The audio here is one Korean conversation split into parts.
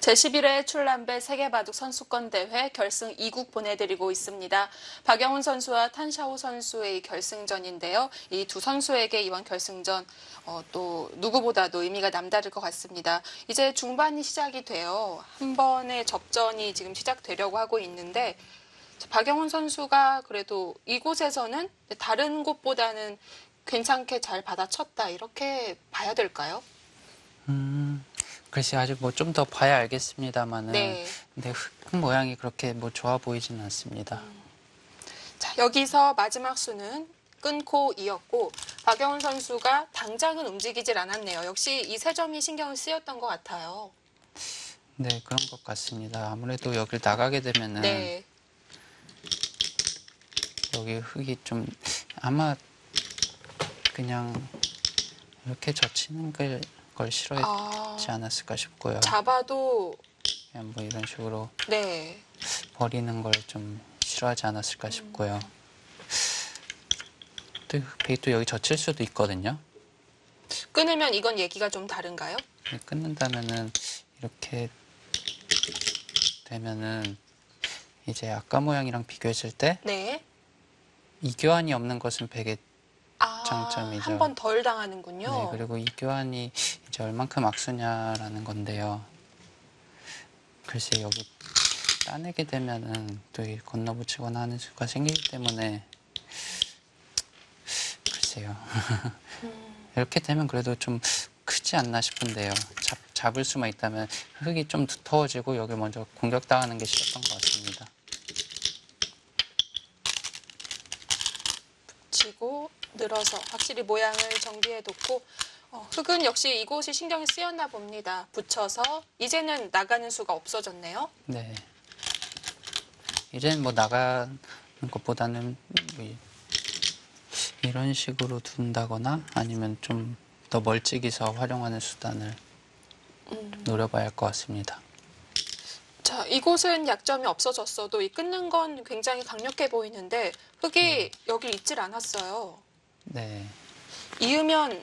제11회 출란배 세계바둑 선수권 대회 결승 2국 보내드리고 있습니다. 박영훈 선수와 탄샤오 선수의 결승전인데요. 이 두 선수에게 이번 결승전 또 누구보다도 의미가 남다를 것 같습니다. 이제 중반이 시작이 돼요. 한 번의 접전이 지금 시작되려고 하고 있는데 박영훈 선수가 그래도 이곳에서는 다른 곳보다는 괜찮게 잘 받아쳤다 이렇게 봐야 될까요? 글쎄 아직 뭐 좀 더 봐야 알겠습니다만은 네. 근데 흙 모양이 그렇게 뭐 좋아 보이지는 않습니다. 자, 여기서 마지막 수는 끊고 이었고 박영훈 선수가 당장은 움직이질 않았네요. 역시 이 세 점이 신경을 쓰였던 것 같아요. 네, 그런 것 같습니다. 아무래도 여길 나가게 되면은 네. 여기 흙이 좀 아마 그냥 이렇게 젖히는 걸 싫어했지 않았을까 싶고요. 잡아도 그냥 뭐 이런 식으로 네. 버리는 걸 좀 싫어하지 않았을까 싶고요. 또 흙이 또 여기 젖힐 수도 있거든요. 끊으면 이건 얘기가 좀 다른가요? 끊는다면은 이렇게 되면은 이제 아까 모양이랑 비교했을 때 네. 이교환이 없는 것은 백의 장점이죠. 한 번 덜 당하는군요. 네, 그리고 이교환이 이제 얼만큼 악수냐라는 건데요. 글쎄 여기 따내게 되면은 또 건너붙이거나 하는 수가 생기기 때문에 글쎄요. 이렇게 되면 그래도 좀 크지 않나 싶은데요. 잡을 수만 있다면 흙이 좀 두터워지고 여기 먼저 공격당하는 게 싫었던 것 같습니다. 치고 늘어서 확실히 모양을 정비해뒀고 흙은 역시 이곳이 신경이 쓰였나 봅니다. 붙여서 이제는 나가는 수가 없어졌네요. 네. 이제는 뭐 나가는 것보다는 뭐 이런 식으로 둔다거나 아니면 좀 더 멀찍이서 활용하는 수단을 노려봐야 할 것 같습니다. 자, 이곳은 약점이 없어졌어도 이 끊는 건 굉장히 강력해 보이는데 흙이 여기 있질 않았어요. 네. 이으면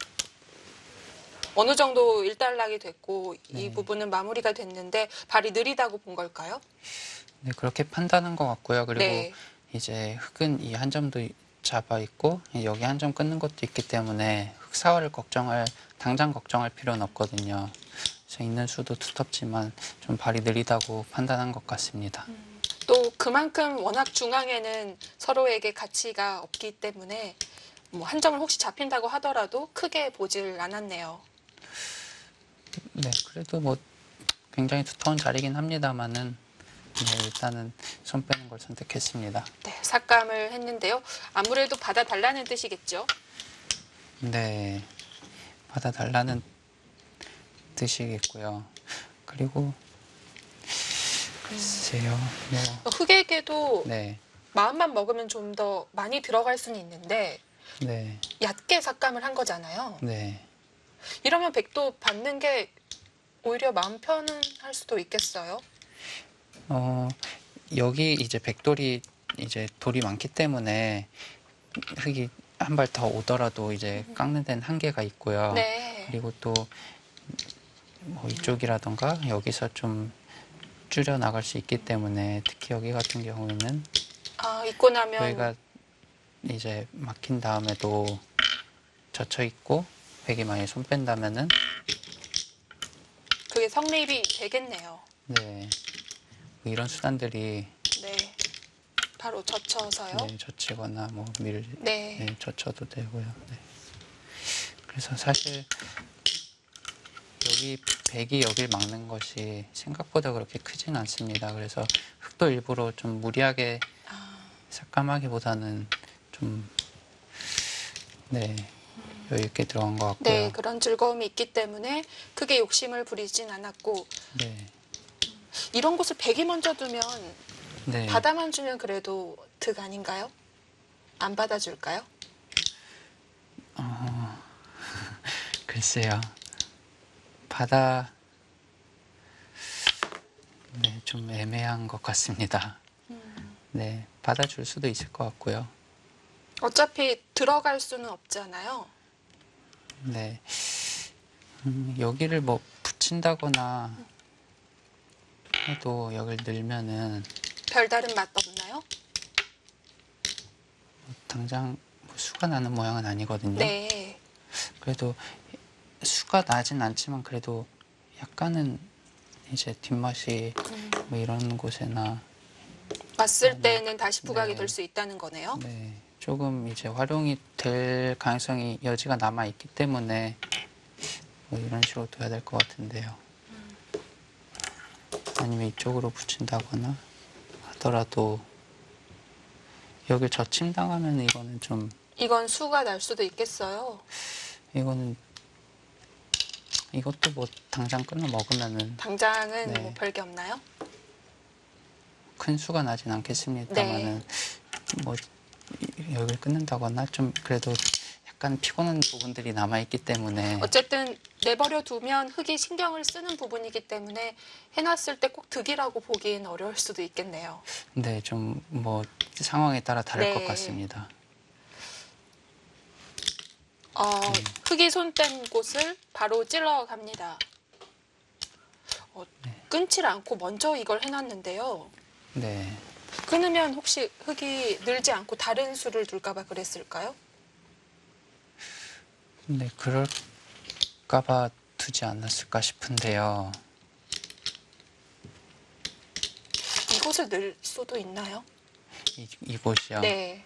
어느 정도 일단락이 됐고 이 네. 부분은 마무리가 됐는데 발이 느리다고 본 걸까요? 네, 그렇게 판단한 것 같고요. 그리고 네. 이제 흙은 이 한 점도 잡아 있고 여기 한 점 끊는 것도 있기 때문에 흙사활을 당장 걱정할 필요는 없거든요. 그래서 있는 수도 두텁지만 좀 발이 느리다고 판단한 것 같습니다. 또 그만큼 워낙 중앙에는 서로에게 가치가 없기 때문에 뭐 한 점을 혹시 잡힌다고 하더라도 크게 보질 않았네요. 네, 그래도 뭐 굉장히 두터운 자리긴 합니다만은 네, 일단은 손 빼는 걸 선택했습니다. 네, 삭감을 했는데요. 아무래도 받아달라는 뜻이겠죠? 네, 받아달라는 뜻이겠고요. 그리고 글쎄요, 뭐 흙에게도 네, 마음만 먹으면 좀 더 많이 들어갈 수는 있는데 네, 얕게 삭감을 한 거잖아요. 네. 이러면 백도 받는 게 오히려 마음 편할 수도 있겠어요. 여기 이제 백돌이 이제 돌이 많기 때문에 흙이 한 발 더 오더라도 이제 깎는 데는 한계가 있고요. 네. 그리고 또 뭐 이쪽이라던가 여기서 좀 줄여 나갈 수 있기 때문에 특히 여기 같은 경우에는 입고 나면 여기가 이제 막힌 다음에도 젖혀 있고 백이 많이 손 뺀다면은 그게 성립이 되겠네요. 네, 뭐 이런 수단들이 네. 바로 젖혀서요. 네, 젖히거나 뭐 네. 네, 젖혀도 되고요. 네. 그래서 사실 여기 백이 여길 막는 것이 생각보다 그렇게 크진 않습니다. 그래서 흙도 일부러 좀 무리하게 삭감하기보다는 좀 네, 여유 있게 들어간 것 같고요. 네, 그런 즐거움이 있기 때문에 크게 욕심을 부리진 않았고 네, 이런 곳을 백이 먼저 두면 네. 받아만 주면 그래도 득 아닌가요? 안 받아줄까요? 글쎄요. 네, 좀 애매한 것 같습니다. 네, 받아줄 수도 있을 것 같고요. 어차피 들어갈 수는 없잖아요. 네, 여기를 뭐 붙인다거나 해도 여기를 늘면은 별다른 맛 없나요? 당장 뭐 수가 나는 모양은 아니거든요. 네. 그래도 수가 나진 않지만 그래도 약간은 이제 뒷맛이 뭐 이런 곳에나 맛을 때는 다시 부각이 네. 될 수 있다는 거네요. 네, 조금 이제 활용이 될 가능성이 여지가 남아 있기 때문에 뭐 이런 식으로 둬야 될 것 같은데요. 아니면 이쪽으로 붙인다거나 하더라도 여기 젖힘당하면 이거는 좀 이건 수가 날 수도 있겠어요. 이거는 이것도 뭐 당장 끊어 먹으면은 당장은 네. 뭐 별게 없나요? 큰 수가 나진 않겠습니다만은 뭐 여기를 끊는다거나 좀 그래도 약간 피곤한 부분들이 남아 있기 때문에 어쨌든 내버려 두면 흙이 신경을 쓰는 부분이기 때문에 해놨을 때 꼭 득이라고 보기엔 어려울 수도 있겠네요. 네, 좀 뭐 상황에 따라 다를 네. 것 같습니다. 흙이 손 뗀 곳을 바로 찔러 갑니다. 끊질 않고 먼저 이걸 해놨는데요. 네. 끊으면 혹시 흙이 늘지 않고 다른 수를 둘까봐 그랬을까요? 네, 그럴까봐 두지 않았을까 싶은데요. 이곳을 늘 수도 있나요? 이곳이요. 네.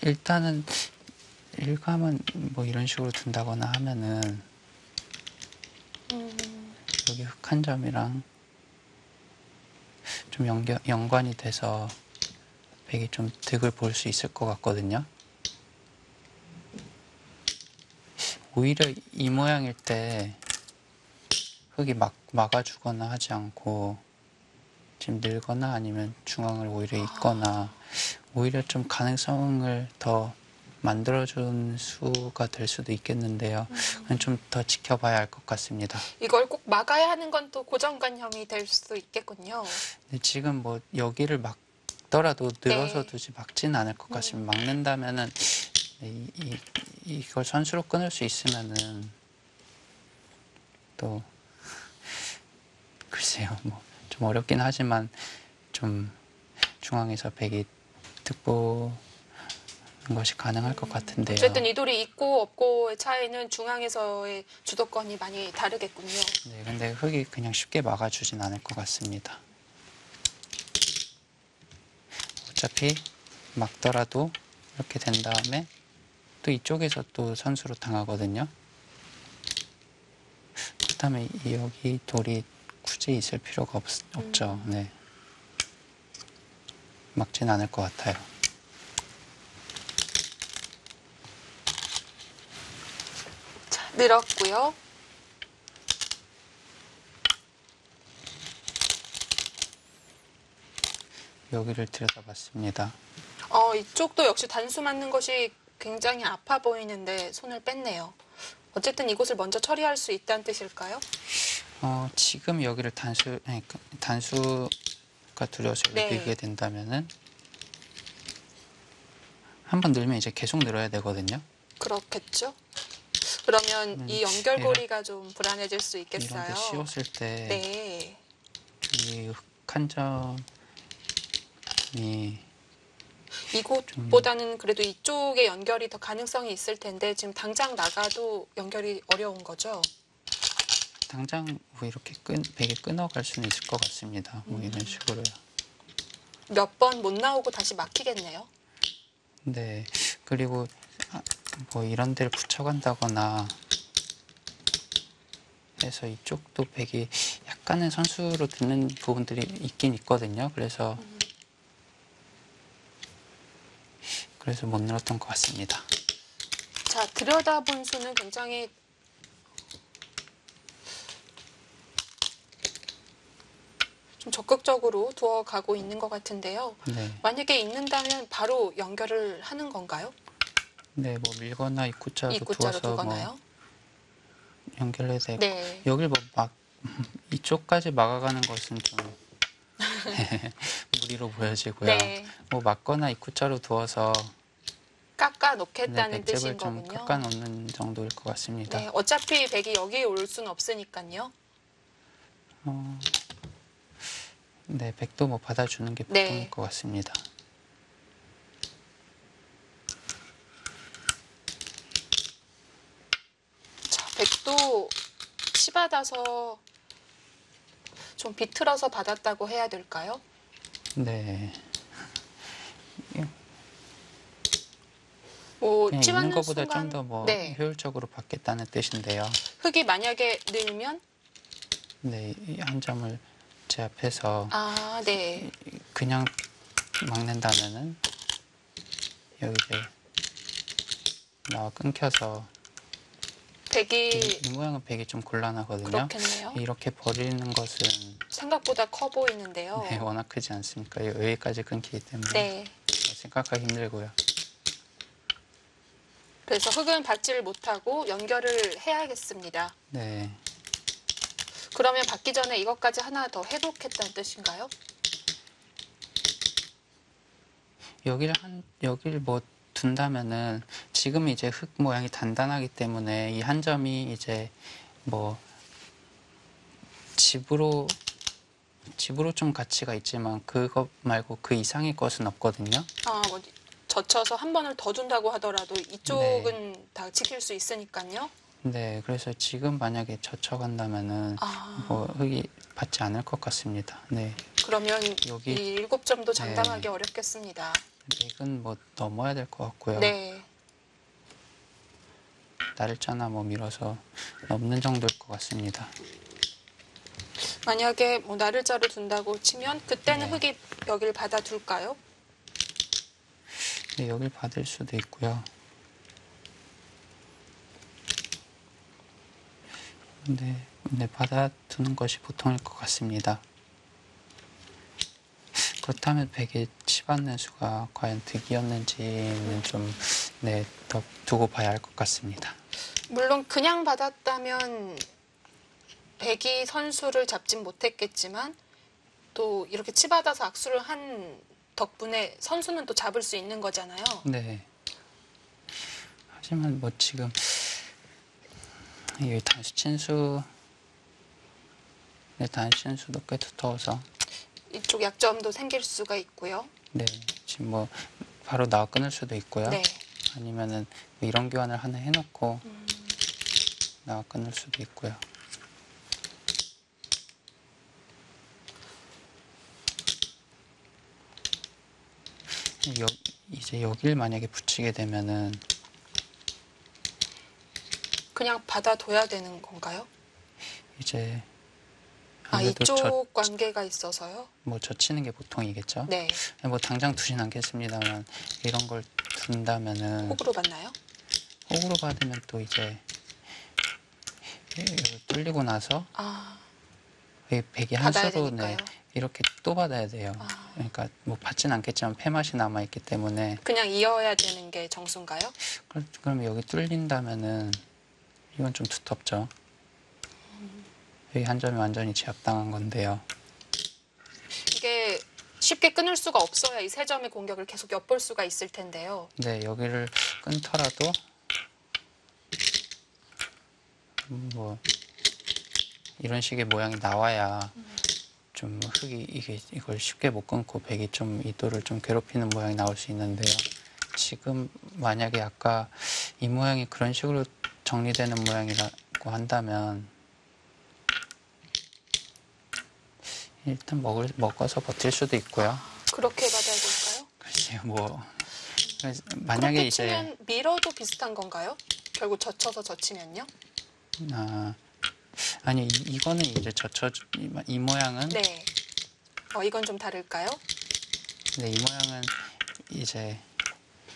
일단은 일감은 뭐 이런 식으로 둔다거나 하면은 여기 흙 한 점이랑 좀 연관이 돼서 백이 좀 득을 볼 수 있을 것 같거든요. 오히려 이 모양일 때 흙이 막아주거나 하지 않고 지금 늘거나 아니면 중앙을 오히려 잇거나 오히려 좀 가능성을 더 만들어준 수가 될 수도 있겠는데요. 그건 좀 더 지켜봐야 할 것 같습니다. 이걸 꼭 막아야 하는 건 또 고정관념이 될 수도 있겠군요. 근데 지금 뭐 여기를 막더라도 늘어서 네. 두지 막지는 않을 것 같습니다. 막는다면은 이걸 선수로 끊을 수 있으면은 또 글쎄요, 뭐 좀 어렵긴 하지만 좀 중앙에서 백이 득보는 것이 가능할 것 같은데요. 어쨌든 이 돌이 있고 없고의 차이는 중앙에서의 주도권이 많이 다르겠군요. 네, 근데 흙이 그냥 쉽게 막아주진 않을 것 같습니다. 어차피 막더라도 이렇게 된 다음에 또 이쪽에서 또 선수로 당하거든요. 그렇다면 여기 돌이 굳이 있을 필요가 없죠. 네. 막진 않을 것 같아요. 자, 늘었고요. 여기를 들여다봤습니다. 이쪽도 역시 단수 맞는 것이 굉장히 아파 보이는데 손을 뺐네요. 어쨌든 이곳을 먼저 처리할 수 있다는 뜻일까요? 지금 여기를 단수가 두려워서 여기 네. 늘게 된다면은 한번 늘면 이제 계속 늘어야 되거든요. 그렇겠죠? 그러면 이 연결고리가 좀 불안해질 수 이런 있겠어요. 데 씌웠을 때 네. 이 한 점이 이곳보다는 그래도 이쪽에 연결이 더 가능성이 있을 텐데 지금 당장 나가도 연결이 어려운 거죠. 당장 뭐 이렇게 베개 끊어갈 수는 있을 것 같습니다. 뭐 이런 식으로요. 몇 번 못 나오고 다시 막히겠네요. 네. 그리고 뭐 이런 데를 붙여간다거나 해서 이쪽도 백이 약간은 선수로 듣는 부분들이 있긴 있거든요. 그래서 못 늘었던 것 같습니다. 자, 들여다본 수는 굉장히 좀 적극적으로 두어가고 있는 것 같은데요. 네. 만약에 있는다면 바로 연결을 하는 건가요? 네, 뭐 밀거나 입구자로 입구자로 두어서 두거나요? 뭐 연결해야 되고 네. 여길 뭐 이쪽까지 막아가는 것은 좀 무리로 보여지고요. 네. 뭐 막거나 입구자로 두어서 깎아 네, 놓겠다는 뜻인 백집을 좀 거군요. 깎아놓는 정도일 것 같습니다. 네, 어차피 백이 여기에 올 수는 없으니까요. 어, 네, 백도 뭐 받아주는 게 네. 보통일 것 같습니다. 자, 백도 치받아서 좀 비틀어서 받았다고 해야 될까요? 네, 뭐 그냥 있는 치받는 것보다 좀 순간 더 뭐 네, 효율적으로 받겠다는 뜻인데요. 흙이 만약에 늘면 네, 이 한 점을 제압해서 아, 네. 그냥 막는다면은 여기 이제 나와 끊겨서 백이 이 모양은 백이 좀 곤란하거든요. 그렇겠네요. 이렇게 버리는 것은 생각보다 커 보이는데요. 네, 워낙 크지 않습니까? 여기까지 끊기기 때문에 네. 생각하기 힘들고요. 그래서 흙은 받지를 못하고 연결을 해야겠습니다. 네, 그러면 받기 전에 이것까지 하나 더 해놓겠다는 뜻인가요? 여기를 뭐 둔다면은 지금 이제 흙 모양이 단단하기 때문에 이 한 점이 이제 뭐 집으로 좀 가치가 있지만 그것 말고 그 이상의 것은 없거든요. 아, 뭐 젖혀서 한 번을 더 준다고 하더라도 이쪽은 다 지킬 수 있으니까요. 네, 그래서 지금 만약에 젖혀간다면은 아, 뭐 흙이 받지 않을 것 같습니다. 네, 그러면 여기 이 7점도 네. 장담하기 어렵겠습니다. 백은 뭐 넘어야 될 것 같고요. 네. 날짜나 뭐 밀어서 넘는 정도일 것 같습니다. 만약에 뭐 나를자로 둔다고 치면 그때는 네. 흙이 여기를 받아둘까요? 네, 여길 받을 수도 있고요. 네, 받아두는 것이 보통일 것 같습니다. 그렇다면 백의 치받는 수가 과연 득이었는지는 좀, 네, 더 두고 봐야 할 것 같습니다. 물론 그냥 받았다면 백이 선수를 잡진 못했겠지만 또 이렇게 치받아서 악수를 한 덕분에 선수는 또 잡을 수 있는 거잖아요. 네. 하지만 뭐 지금 이 단수 친수, 네, 단수 친수도 꽤 두터워서 이쪽 약점도 생길 수가 있고요. 네, 지금 뭐 바로 나와 끊을 수도 있고요. 네. 아니면은 뭐 이런 교환을 하나 해놓고 나와 끊을 수도 있고요. 이제 여길 만약에 붙이게 되면은 그냥 받아둬야 되는 건가요? 이제 아, 아무래도 이쪽 관계가 있어서요? 뭐 젖히는 게 보통이겠죠. 네. 뭐 당장 두진 않겠습니다만 이런 걸 둔다면은 호구로 받나요? 호구로 받으면 또 이제 뚫리고 나서 아, 이 백이 한 받아야 수로 되니까요. 이렇게 또 받아야 돼요. 아. 그러니까 뭐 받진 않겠지만 폐맛이 남아 있기 때문에 그냥 이어야 되는 게 정수인가요? 그럼 여기 뚫린다면은 이건 좀 두텁죠. 여기 한 점이 완전히 제압당한 건데요. 이게 쉽게 끊을 수가 없어야 이 세 점의 공격을 계속 엿볼 수가 있을 텐데요. 네, 여기를 끊더라도 뭐 이런 식의 모양이 나와야 좀 흙이 이걸 쉽게 못 끊고 백이 좀 이도를 좀 괴롭히는 모양이 나올 수 있는데요. 지금 만약에 아까 이 모양이 그런 식으로 정리되는 모양이라고 한다면 일단 먹어서 버틸 수도 있고요. 그렇게 받아야 될까요? 글쎄요, 뭐 만약에 그렇게 이제 치면 밀어도 비슷한 건가요? 결국 젖혀서 젖히면요? 아니 이거는 이제 이 모양은 네. 이건 좀 다를까요? 네, 이 모양은 이제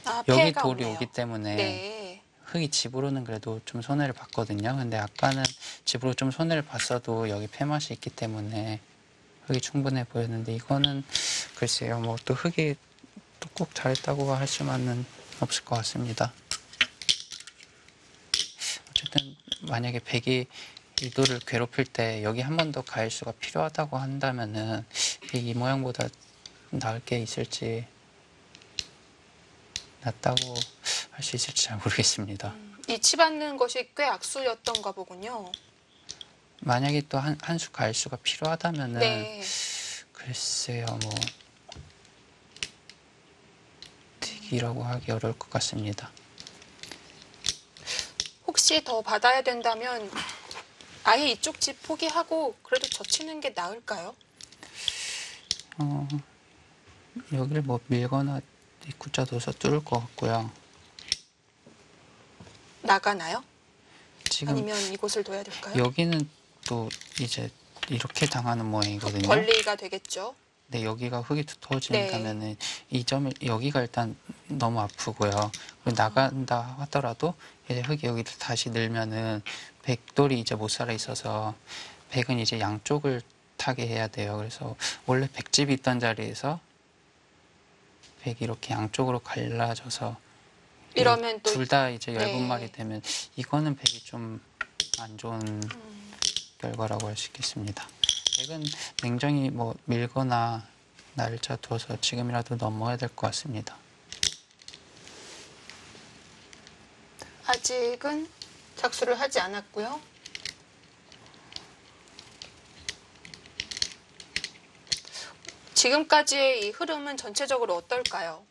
아, 여기 폐가 돌이 없네요. 오기 때문에 네. 흙이 집으로는 그래도 좀 손해를 봤거든요. 근데 아까는 집으로 좀 손해를 봤어도 여기 폐맛이 있기 때문에 흙이 충분해 보였는데 이거는 글쎄요, 뭐 또 흙이 또 꼭 잘했다고 할 수만은 없을 것 같습니다. 어쨌든 만약에 백이 이도를 괴롭힐 때 여기 한 번 더 가일수가 필요하다고 한다면은 이 모양보다 나을 게 있을지 낫다고 할 수 있을지 잘 모르겠습니다. 이 치받는 것이 꽤 악수였던가 보군요. 만약에 또 한 수 가일수가 필요하다면은 네. 글쎄요, 뭐 득이라고 하기 어려울 것 같습니다. 혹시 더 받아야 된다면 아예 이쪽 집 포기하고 그래도 젖히는 게 나을까요? 여기를 뭐 밀거나 입구자 둬서 뚫을 것 같고요. 나가나요? 지금 아니면 이곳을 둬야 될까요? 여기는 또 이제 이렇게 당하는 모양이거든요. 권리가 되겠죠. 네, 여기가 흙이 두터워진다면은 이 점을 여기가 일단 너무 아프고요. 그리고 나간다 하더라도 이제 흙이 여기 다시 늘면은 백돌이 이제 못 살아 있어서 백은 이제 양쪽을 타게 해야 돼요. 그래서 원래 백집이 있던 자리에서 백이 이렇게 양쪽으로 갈라져서 이러면 또 둘 다 이제 네. 10마리 되면 이거는 백이 좀 안 좋은 결과라고 할 수 있겠습니다. 백은 냉정히 뭐 밀거나 날짜 둬서 지금이라도 넘어야 될 것 같습니다. 아직은 작수를 하지 않았고요. 지금까지의 이 흐름은 전체적으로 어떨까요?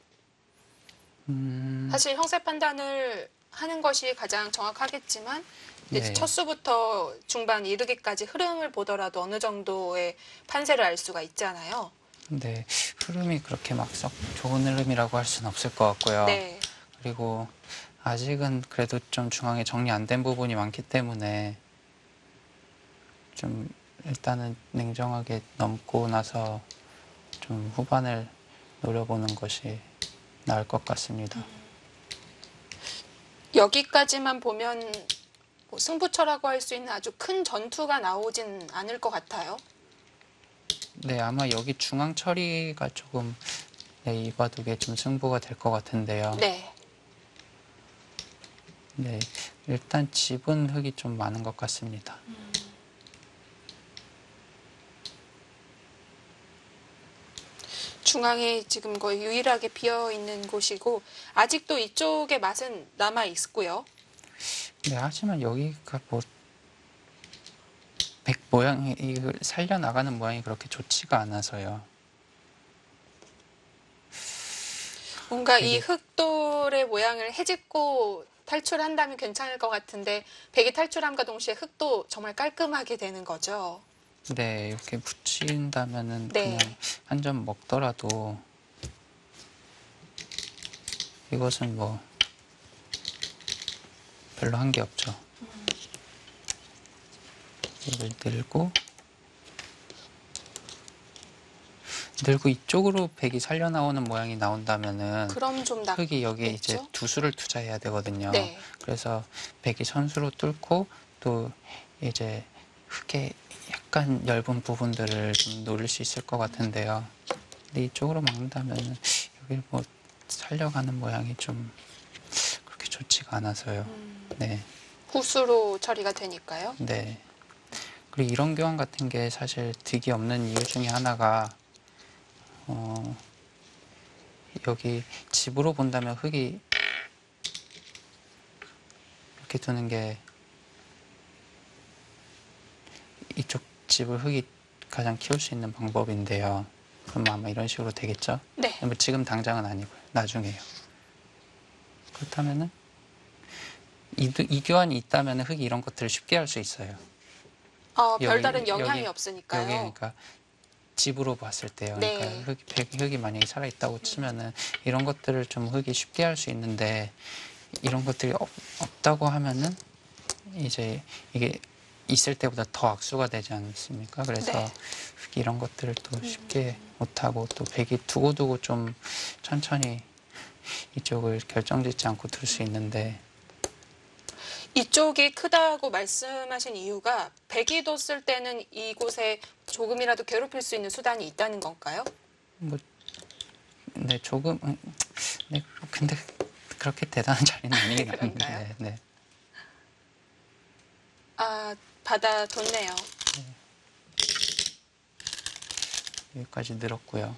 사실 형세 판단을 하는 것이 가장 정확하겠지만 이제 네. 첫 수부터 중반 이르기까지 흐름을 보더라도 어느 정도의 판세를 알 수가 있잖아요. 근데 흐름이 그렇게 막 썩 좋은 흐름이라고 할 수는 없을 것 같고요. 네. 그리고 아직은 그래도 좀 중앙에 정리 안 된 부분이 많기 때문에 좀 일단은 냉정하게 넘고 나서 좀 후반을 노려보는 것이 나을 것 같습니다. 여기까지만 보면 뭐 승부처라고 할 수 있는 아주 큰 전투가 나오진 않을 것 같아요. 네, 아마 여기 중앙 처리가 조금 네, 이 바둑에 좀 승부가 될 것 같은데요. 네. 네, 일단 집은 흙이 좀 많은 것 같습니다. 중앙에 지금 거의 유일하게 비어 있는 곳이고 아직도 이쪽의 맛은 남아 있고요. 네, 하지만 여기가 뭐 백 모양이 이걸 살려나가는 모양이 그렇게 좋지가 않아서요. 뭔가 이 되게- 흑돌의 모양을 헤집고 탈출한다면 괜찮을 것 같은데 백이 탈출함과 동시에 흑도 정말 깔끔하게 되는 거죠. 네, 이렇게 붙인다면은 네. 그냥 한 점 먹더라도 이것은 뭐 별로 한 게 없죠. 이걸 늘고 이쪽으로 백이 살려 나오는 모양이 나온다면은 그럼 좀 흙이 여기에 이제 낫겠죠? 두 수를 투자해야 되거든요. 네. 그래서 백이 선수로 뚫고 또 이제 흙의 약간 엷은 부분들을 좀 노릴 수 있을 것 같은데요. 근데 이쪽으로 막는다면은 여기 뭐 살려가는 모양이 좀 그렇게 좋지가 않아서요. 네, 후수로 처리가 되니까요. 네. 그리고 이런 교환 같은 게 사실 득이 없는 이유 중에 하나가 여기 집으로 본다면 흙이 이렇게 두는 게 이쪽 집을 흙이 가장 키울 수 있는 방법인데요. 그럼 아마 이런 식으로 되겠죠? 네. 뭐 지금 당장은 아니고요. 나중에요. 그렇다면은 이 교환이 있다면 흙이 이런 것들을 쉽게 할 수 있어요. 별다른 영향이 여기 없으니까요. 그러니까 집으로 봤을 때요. 네. 그러니까 흙이 만약에 살아 있다고 치면은 이런 것들을 좀 흙이 쉽게 할 수 있는데 이런 것들이 없다고 하면은 이제 이게 있을 때보다 더 악수가 되지 않습니까? 그래서 네. 흙이 이런 것들을 또 쉽게 못하고 또 백이 두고두고 좀 천천히 이쪽을 결정짓지 않고 둘 수 있는데 이쪽이 크다고 말씀하신 이유가 백이 뒀을 때는 이곳에 조금이라도 괴롭힐 수 있는 수단이 있다는 건가요? 뭐 네, 조금 네, 근데 그렇게 대단한 자리는 아니긴 그런가요? 한데 네. 받아뒀네요. 여기까지 늘었고요.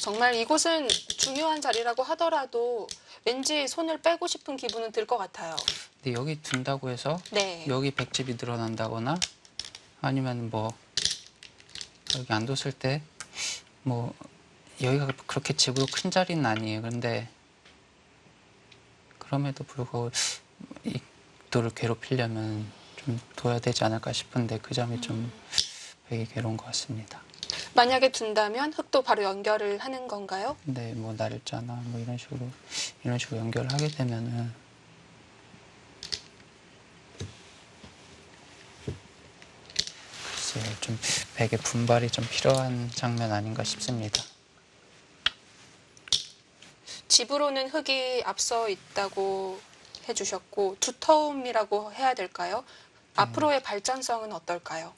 정말 이곳은 중요한 자리라고 하더라도 왠지 손을 빼고 싶은 기분은 들 것 같아요. 근데 여기 둔다고 해서 네. 여기 백집이 늘어난다거나 아니면 뭐 여기 안 뒀을 때 뭐 여기가 그렇게 집으로 큰 자리는 아니에요. 근데 그럼에도 불구하고 이 흑도를 괴롭히려면 좀 둬야 되지 않을까 싶은데 그 점이 좀 되게 괴로운 것 같습니다. 만약에 둔다면 흙도 바로 연결을 하는 건가요? 근데 뭐 날짜나 뭐 이런 식으로 연결을 하게 되면은 글쎄요, 좀 백의 분발이 좀 필요한 장면 아닌가 싶습니다. 집으로는 흙이 앞서 있다고 해주셨고 두터움이라고 해야 될까요? 앞으로의 발전성은 어떨까요?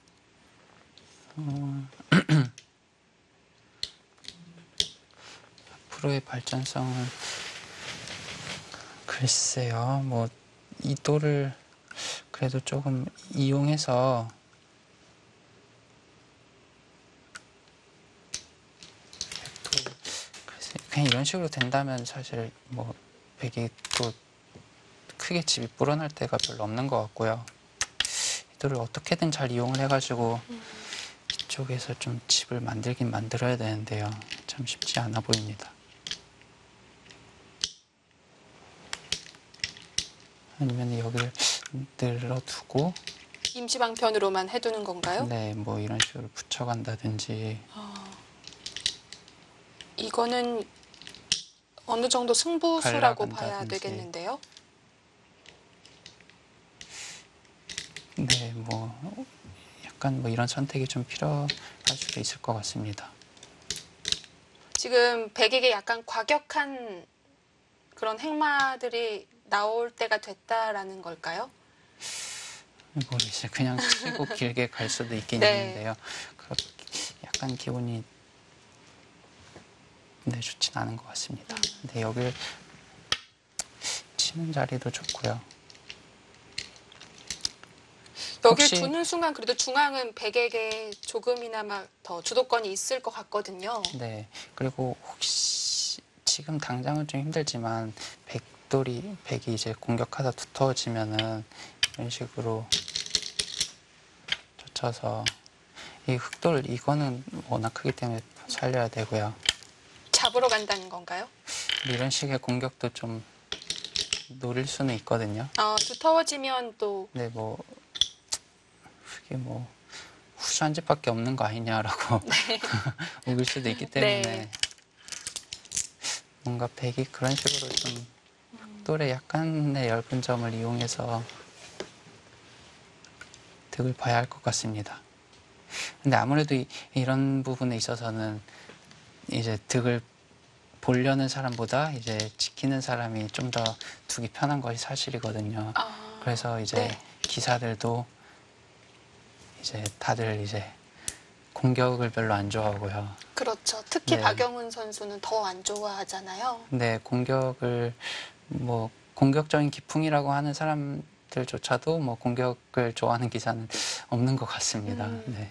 앞으로의 발전성은 글쎄요, 뭐 이 돌을 그래도 조금 이용해서 글쎄, 그냥 이런 식으로 된다면 사실 뭐 백이 또 크게 집이 불어날 때가 별로 없는 것 같고요. 이 돌을 어떻게든 잘 이용을 해가지고 이쪽에서 좀 집을 만들긴 만들어야 되는데요. 참 쉽지 않아 보입니다. 아니면 여기를 늘어두고 임시방편으로만 해두는 건가요? 네, 뭐 이런 식으로 붙여간다든지 이거는 어느 정도 승부수라고 봐야 갈라간다든지. 되겠는데요. 네, 뭐 약간 뭐 이런 선택이 좀 필요할 수도 있을 것 같습니다. 지금 백에게 약간 과격한 그런 행마들이 나올 때가 됐다라는 걸까요? 모르겠어요. 그냥 치고 길게 갈 수도 있긴 네. 있는데요. 약간 기분이 네, 좋진 않은 것 같습니다. 근데 여길 치는 자리도 좋고요. 여길 혹시- 두는 순간 그래도 중앙은 백에게 조금이나마 더 주도권이 있을 것 같거든요. 네, 그리고 혹시 지금 당장은 좀 힘들지만 백이 이제 공격하다 두터워지면은 이런 식으로 젖혀서 이 흑돌 이거는 워낙 크기 때문에 살려야 되고요. 잡으러 간다는 건가요? 이런 식의 공격도 좀 노릴 수는 있거든요. 두터워지면 또 근데 뭐 그게 뭐 후수한 집밖에 없는 거 아니냐라고 우길 수도 있기 때문에 네. 뭔가 백이 그런 식으로 좀 흑돌의 약간의 얇은 점을 이용해서 득을 봐야 할 것 같습니다. 근데 아무래도 이런 부분에 있어서는 이제 득을 보려는 사람보다 이제 지키는 사람이 좀 더 두기 편한 것이 사실이거든요. 그래서 이제 네. 기사들도 이제 다들 이제 공격을 별로 안 좋아하고요. 그렇죠. 특히 네. 박영훈 선수는 더 안 좋아하잖아요. 근데 공격을 뭐 공격적인 기풍이라고 하는 사람들조차도 뭐 공격을 좋아하는 기사는 없는 것 같습니다. 네.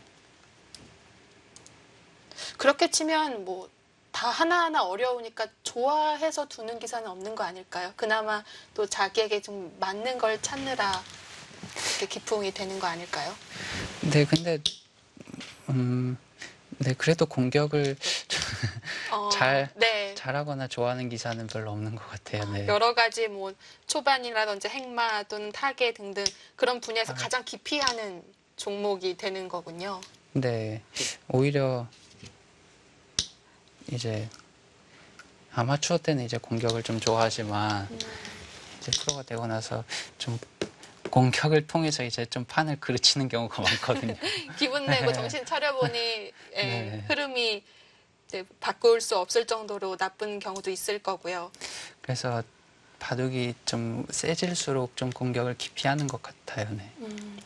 그렇게 치면 뭐 다 하나하나 어려우니까 좋아해서 두는 기사는 없는 거 아닐까요? 그나마 또 자기에게 좀 맞는 걸 찾느라 그렇게 기풍이 되는 거 아닐까요? 네, 근데 네, 그래도 공격을 네. 잘하거나 좋아하는 기사는 별로 없는 것 같아요. 네. 여러 가지 뭐 초반이라든지 행마 또는 타계 등등 그런 분야에서 가장 깊이 하는 종목이 되는 거군요. 네, 오히려 이제 아마추어 때는 이제 공격을 좀 좋아하지만 이제 프로가 되고 나서 좀 공격을 통해서 이제 좀 판을 그르치는 경우가 많거든요. 기분 내고 정신 차려보니 네. 흐름이 이제 바꿀 수 없을 정도로 나쁜 경우도 있을 거고요. 그래서 바둑이 좀 세질수록 좀 공격을 깊이 하는 것 같아요. 네.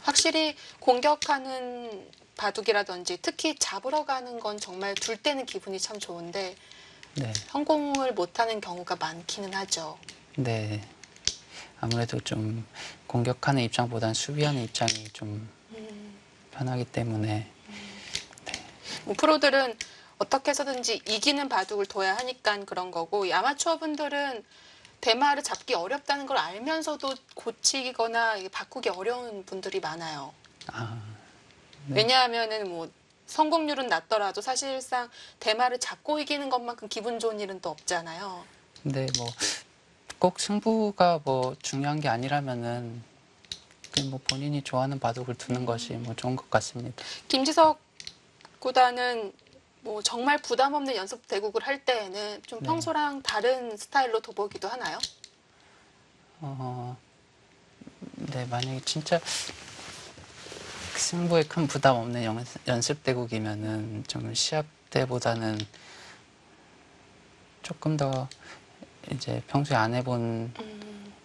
확실히 공격하는 바둑이라든지 특히 잡으러 가는 건 정말 둘 때는 기분이 참 좋은데 네. 성공을 못하는 경우가 많기는 하죠. 네. 아무래도 좀 공격하는 입장보다는 수비하는 입장이 좀 편하기 때문에 뭐 프로들은 어떻게 해서든지 이기는 바둑을 둬야 하니까 그런 거고 이 아마추어 분들은 대마를 잡기 어렵다는 걸 알면서도 고치거나 이게 바꾸기 어려운 분들이 많아요. 아, 네. 왜냐하면은 뭐 성공률은 낮더라도 사실상 대마를 잡고 이기는 것만큼 기분 좋은 일은 또 없잖아요. 근데 뭐 꼭 승부가 뭐 중요한 게 아니라면은 그냥 뭐 본인이 좋아하는 바둑을 두는 것이 뭐 좋은 것 같습니다. 김지석 구단은 뭐 정말 부담 없는 연습 대국을 할 때에는 좀 네. 평소랑 다른 스타일로 둬보기도 하나요? 네, 만약에 진짜 승부에 큰 부담 없는 연습 대국이면은 좀 시합 때보다는 조금 더 이제 평소에 안 해본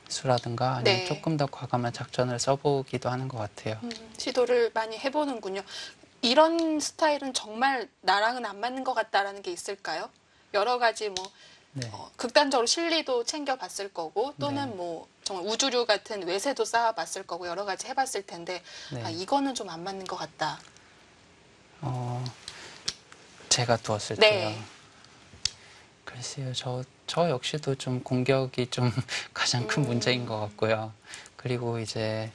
수라든가 아니면 네. 조금 더 과감한 작전을 써보기도 하는 것 같아요. 시도를 많이 해보는군요. 이런 스타일은 정말 나랑은 안 맞는 것 같다라는 게 있을까요? 여러 가지 뭐 네. 극단적으로 실리도 챙겨봤을 거고 또는 네. 뭐 정말 우주류 같은 외세도 쌓아봤을 거고 여러 가지 해봤을 텐데 네. 아, 이거는 좀 안 맞는 것 같다. 제가 두었을 네. 때요. 글쎄요, 저 역시도 좀 공격이 좀 가장 큰 문제인 것 같고요. 그리고 이제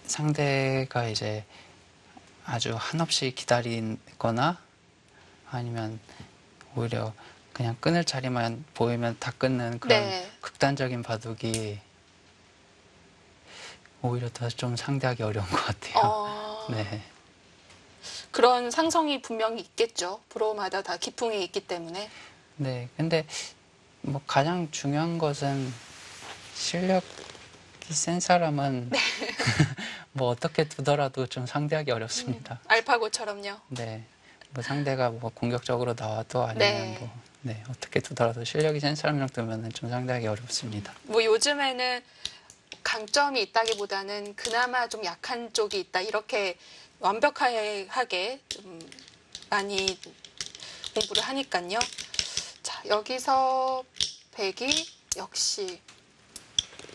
상대가 이제 아주 한없이 기다리거나 아니면 오히려 그냥 끊을 자리만 보이면 다 끊는 그런 네. 극단적인 바둑이 오히려 더 좀 상대하기 어려운 것 같아요. 네. 그런 상성이 분명히 있겠죠. 프로마다 다 기풍이 있기 때문에. 네. 근데 뭐 가장 중요한 것은 실력이 센 사람은 뭐 어떻게 두더라도 좀 상대하기 어렵습니다. 알파고처럼요. 네. 뭐 상대가 뭐 공격적으로 나와도 아니면 네. 뭐 네, 어떻게 두더라도 실력이 센 사람이랑 두면은 좀 상대하기 어렵습니다. 뭐 요즘에는 강점이 있다기보다는 그나마 좀 약한 쪽이 있다. 이렇게 완벽하게 좀 많이 공부를 하니까요. 자, 여기서 백이 역시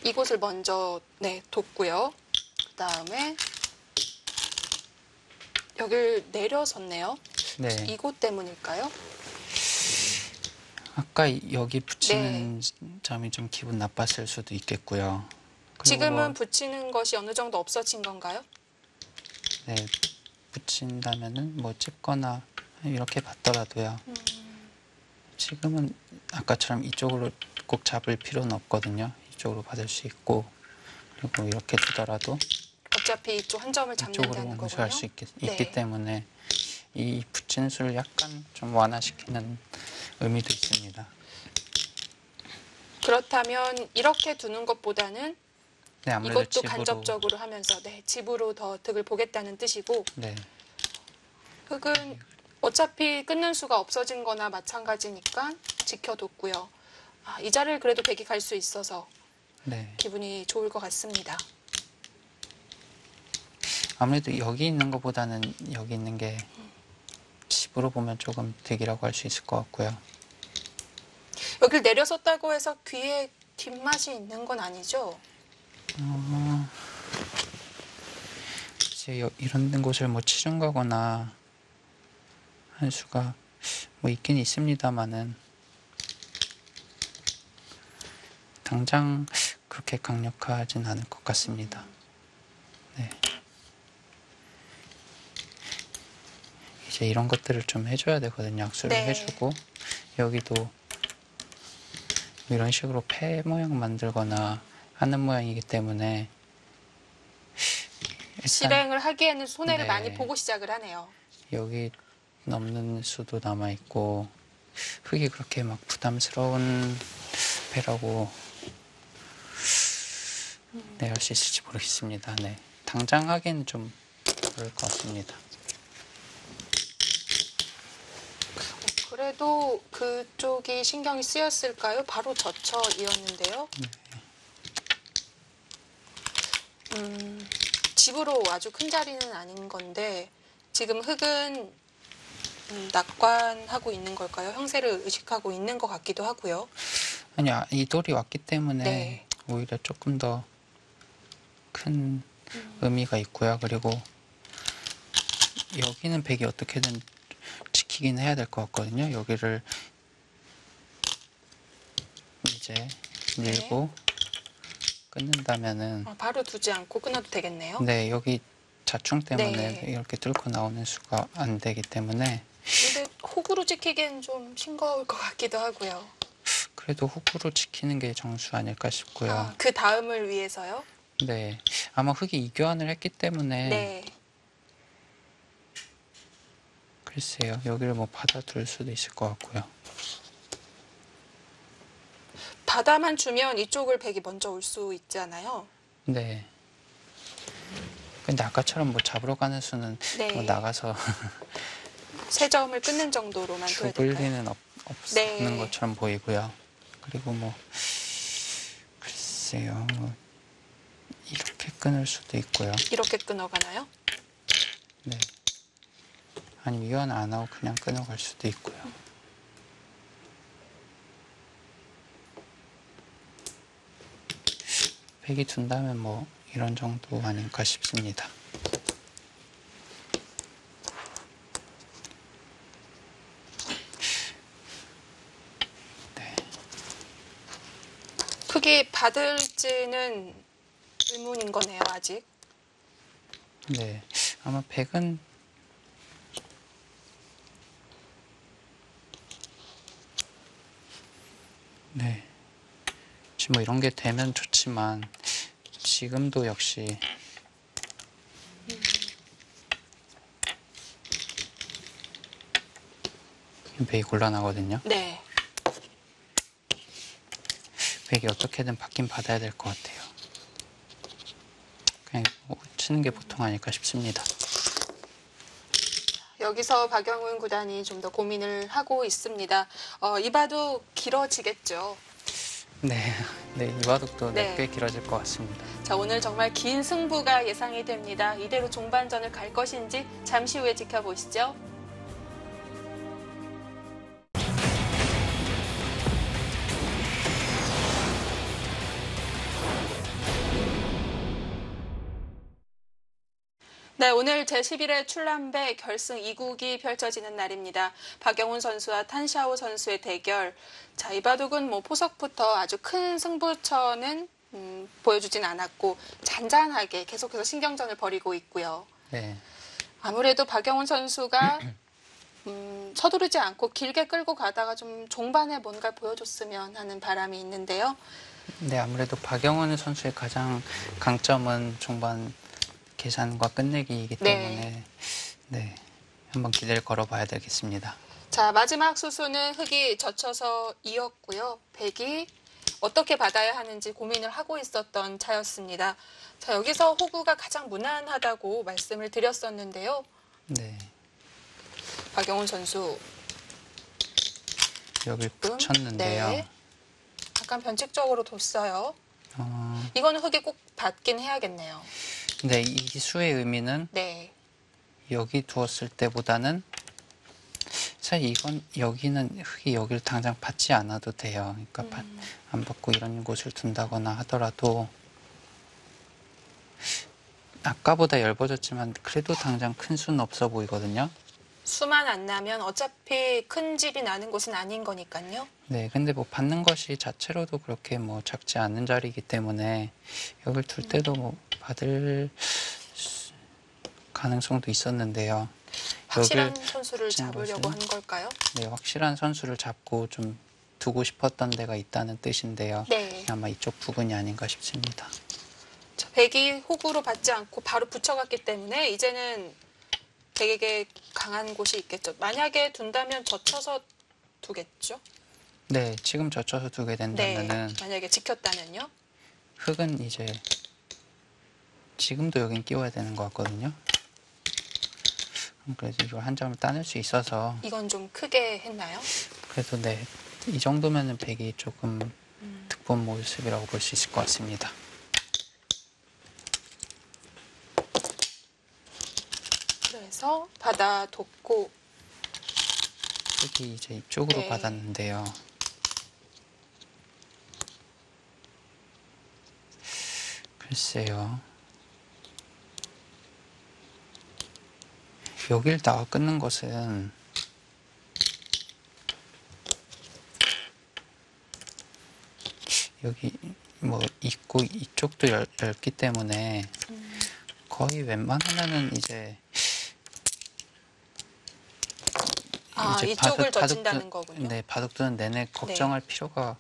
이곳을 먼저 뒀고요. 그 다음에 여길 내려섰네요. 네. 이곳 때문일까요? 아까 여기 붙이는 점이 좀 기분 나빴을 수도 있겠고요. 그리고 지금은 뭐, 붙이는 것이 어느 정도 없어진 건가요? 네, 붙인다면은 뭐 찍거나 이렇게 봤더라도요. 지금은 아까처럼 이쪽으로 꼭 잡을 필요는 없거든요. 이쪽으로 받을 수 있고 그리고 이렇게 두더라도 어차피 이쪽 한 점을 이쪽으로 잡는다는 거군요. 응수할 수 있기 네. 때문에 이 붙이는 수를 약간 좀 완화시키는 의미도 있습니다. 그렇다면 이렇게 두는 것보다는 네, 아무래도 이것도 집으로 간접적으로 하면서 집으로 더 득을 보겠다는 뜻이고 네, 흑은 어차피 끊는 수가 없어진 거나 마찬가지니까 지켜뒀고요. 아, 이 자리를 그래도 백이 갈 수 있어서 네. 기분이 좋을 것 같습니다. 아무래도 여기 있는 것보다는 여기 있는 게 집으로 보면 조금 득이라고 할 수 있을 것 같고요. 여길 내려섰다고 해서 귀에 뒷맛이 있는 건 아니죠? 이제 이런 곳을 뭐 치중 가거나 할 수가 뭐 있긴 있습니다만은 당장 그렇게 강력하진 않을 것 같습니다. 네. 이제 이런 것들을 좀 해줘야 되거든요. 악수를 네. 해주고 여기도 이런 식으로 폐 모양 만들거나 하는 모양이기 때문에 일단 실행을 하기에는 손해를 네. 많이 보고 시작을 하네요. 여기 넘는 수도 남아있고 흙이 그렇게 막 부담스러운 배라고 할 수 있을지 모르겠습니다. 네. 당장 하기에는 좀 그럴 것 같습니다. 그래도 그쪽이 신경이 쓰였을까요? 바로 저쳐이었는데요. 집으로 아주 큰 자리는 아닌 건데 지금 흑은 낙관하고 있는 걸까요? 형세를 의식하고 있는 것 같기도 하고요. 아니야, 이 돌이 왔기 때문에 네. 오히려 조금 더 큰 의미가 있고요. 그리고 여기는 백이 어떻게든 지키긴 해야 될 것 같거든요. 여기를 이제 밀고 끊는다면은 바로 두지 않고 끊어도 되겠네요. 네, 여기 자충 때문에 네. 이렇게 뚫고 나오는 수가 안 되기 때문에 근데 호구로 찍히기엔 좀 싱거울 것 같기도 하고요. 그래도 훅으로 지키는 게 정수 아닐까 싶고요. 그 다음을 위해서요? 네, 아마 흙이 이교환을 했기 때문에 네. 글쎄요, 여기를 뭐 받아둘 수도 있을 것 같고요. 바다만 주면 이쪽을 백이 먼저 올 수 있잖아요. 네. 근데 아까처럼 뭐 잡으러 가는 수는 네. 뭐 나가서 세 점을 끊는 정도로만 둬야 죽을 될까요? 리는 네. 없는 것처럼 보이고요. 그리고 뭐 글쎄요, 뭐 이렇게 끊을 수도 있고요. 이렇게 끊어가나요? 네. 아니 위원 안 하고 그냥 끊어갈 수도 있고요. 백이 둔다면 뭐 이런 정도 아닐까 싶습니다. 네. 크게 받을지는 의문인 거네요, 아직. 네. 아마 백은 네. 지금 뭐 이런 게 되면 좋지만 지금도 역시 백이 곤란하거든요. 네. 백이 어떻게든 받긴 받아야 될 것 같아요. 그냥 치는 게 보통 아닐까 싶습니다. 여기서 박영훈 구단이 좀 더 고민을 하고 있습니다. 이바도 길어지겠죠. 네, 네, 이 바둑도 네. 꽤 길어질 것 같습니다. 자, 오늘 정말 긴 승부가 예상이 됩니다. 이대로 종반전을 갈 것인지 잠시 후에 지켜보시죠. 네, 오늘 제11회 출란배 결승 2국이 펼쳐지는 날입니다. 박영훈 선수와 탄샤오 선수의 대결. 자, 이 바둑은 뭐 포석부터 아주 큰 승부처는 보여주진 않았고 잔잔하게 계속해서 신경전을 벌이고 있고요. 네, 아무래도 박영훈 선수가 서두르지 않고 길게 끌고 가다가 좀 종반에 뭔가 보여줬으면 하는 바람이 있는데요. 네, 아무래도 박영훈 선수의 가장 강점은 종반 계산과 끝내기이기 때문에 네, 한번 기대를 걸어봐야 되겠습니다. 자, 마지막 수수는 흙이 젖혀서 이었고요. 백이 어떻게 받아야 하는지 고민을 하고 있었던 차였습니다. 자, 여기서 호구가 가장 무난하다고 말씀을 드렸었는데요. 네, 박영훈 선수 여기 조금, 붙였는데요. 네, 약간 변칙적으로 뒀어요. 어, 이거는 흙이 꼭 받긴 해야겠네요. 네, 이 수의 의미는 네, 여기 두었을 때보다는 사실 이건 여기는 흙이 여기를 당장 받지 않아도 돼요. 그러니까 안 받고 이런 곳을 둔다거나 하더라도 아까보다 얇아졌지만 그래도 당장 큰 수는 없어 보이거든요. 수만 안 나면 어차피 큰 집이 나는 곳은 아닌 거니까요. 네, 근데 뭐 받는 것이 자체로도 그렇게 뭐 작지 않은 자리이기 때문에 여길 둘 때도 뭐 받을 가능성도 있었는데요. 확실한 여길 선수를 붙인 잡으려고 것은, 한 걸까요? 네, 확실한 선수를 잡고 좀 두고 싶었던 데가 있다는 뜻인데요. 네. 아마 이쪽 부분이 아닌가 싶습니다. 자, 백이 호구로 받지 않고 바로 붙여갔기 때문에 이제는 백에게 강한 곳이 있겠죠. 만약에 둔다면 젖혀서 두겠죠. 네, 지금 젖혀서 두게 네. 된다면은 만약에 지켰다면요. 흙은 이제 지금도 여긴 끼워야 되는 것 같거든요. 그래서 이걸 한 점을 따낼 수 있어서 이건 좀 크게 했나요? 그래도 네, 이 정도면은 백이 조금 득본 모습이라고 볼 수 있을 것 같습니다. 그래서 받아 뒀고 흙이 이제 이쪽으로 네. 받았는데요. 글쎄요. 여길 나와 끊는 것은 여기 뭐 있고 이쪽도 넓기 때문에 거의 웬만하면은 이제 이쪽을 젖힌다는 거군요. 네, 바둑 두는 내내 걱정할 필요가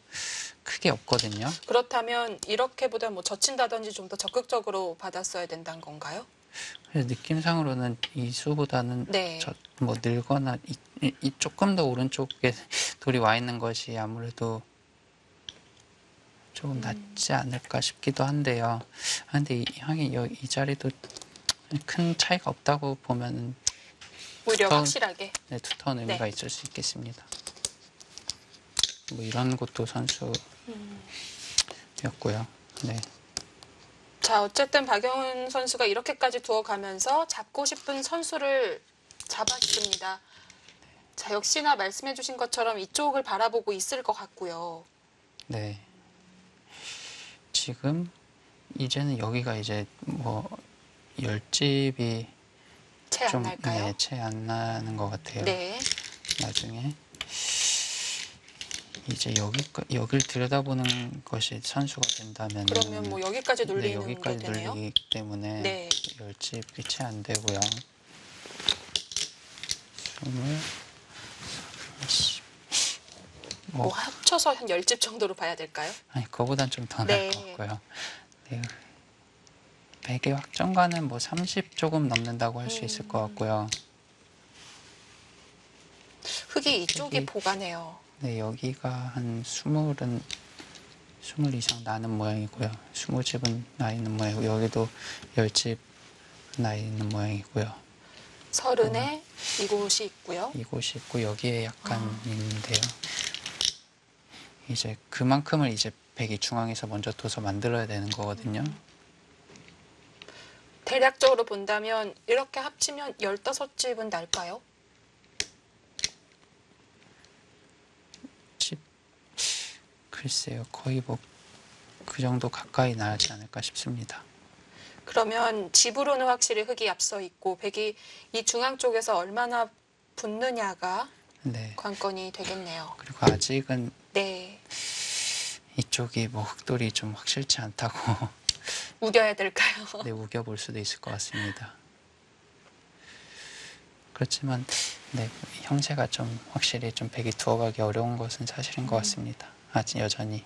크게 없거든요. 그렇다면 이렇게보다 뭐 젖힌다든지 좀 더 적극적으로 받았어야 된다는 건가요? 그래서 느낌상으로는 이 수보다는 네. 뭐 늘거나 이 조금 더 오른쪽에 돌이 와 있는 것이 아무래도 조금 낫지 않을까 싶기도 한데요. 근데 하긴 이 자리도 큰 차이가 없다고 보면 오히려 확실하게. 네, 두터운 의미가 있을 수 있겠습니다. 뭐 이런 것도 선수였고요. 네. 자, 어쨌든 박영훈 선수가 이렇게까지 두어가면서 잡고 싶은 선수를 잡았습니다. 자, 역시나 말씀해주신 것처럼 이쪽을 바라보고 있을 것 같고요. 네. 지금 이제는 여기가 이제 뭐 열집이 채 안 좀 날까요? 채 안 나는 것 같아요. 네. 나중에 이제 여길 들여다보는 것이 선수가 된다면 그러면 뭐 여기까지 눌리는 게 여기까지 되네요. 눌리기 때문에 네. 열집이 채 안 되고요. 20, 뭐 합쳐서 한 10집 정도로 봐야 될까요? 아니 그거보단 좀 더 나을 것 같고요. 네. 100의 확정가는 뭐 30 조금 넘는다고 할 수 있을 것 같고요. 흙이 이쪽이 보가네요. 네, 여기가 한 20 이상 나는 모양이고요. 20집은 나 있는 모양이고 여기도 10집 나 있는 모양이고요. 30에 이곳이 있고요. 이곳이 있고 여기에 약간 있는데요. 이제 그만큼을 이제 100이 중앙에서 먼저 둬서 만들어야 되는 거거든요. 대략적으로 본다면 이렇게 합치면 15집은 날까요? 글쎄요, 거의 뭐 그 정도 가까이 나지 않을까 싶습니다. 그러면 집으로는 확실히 흙이 앞서 있고 백이 이 중앙 쪽에서 얼마나 붙느냐가 네. 관건이 되겠네요. 그리고 아직은 네. 이쪽이 뭐 흙돌이 좀 확실치 않다고 우겨야 될까요? 네, 우겨볼 수도 있을 것 같습니다. 그렇지만 네, 형체가 좀 확실히 좀 백이 두어가기 어려운 것은 사실인 것 같습니다. 아직 여전히.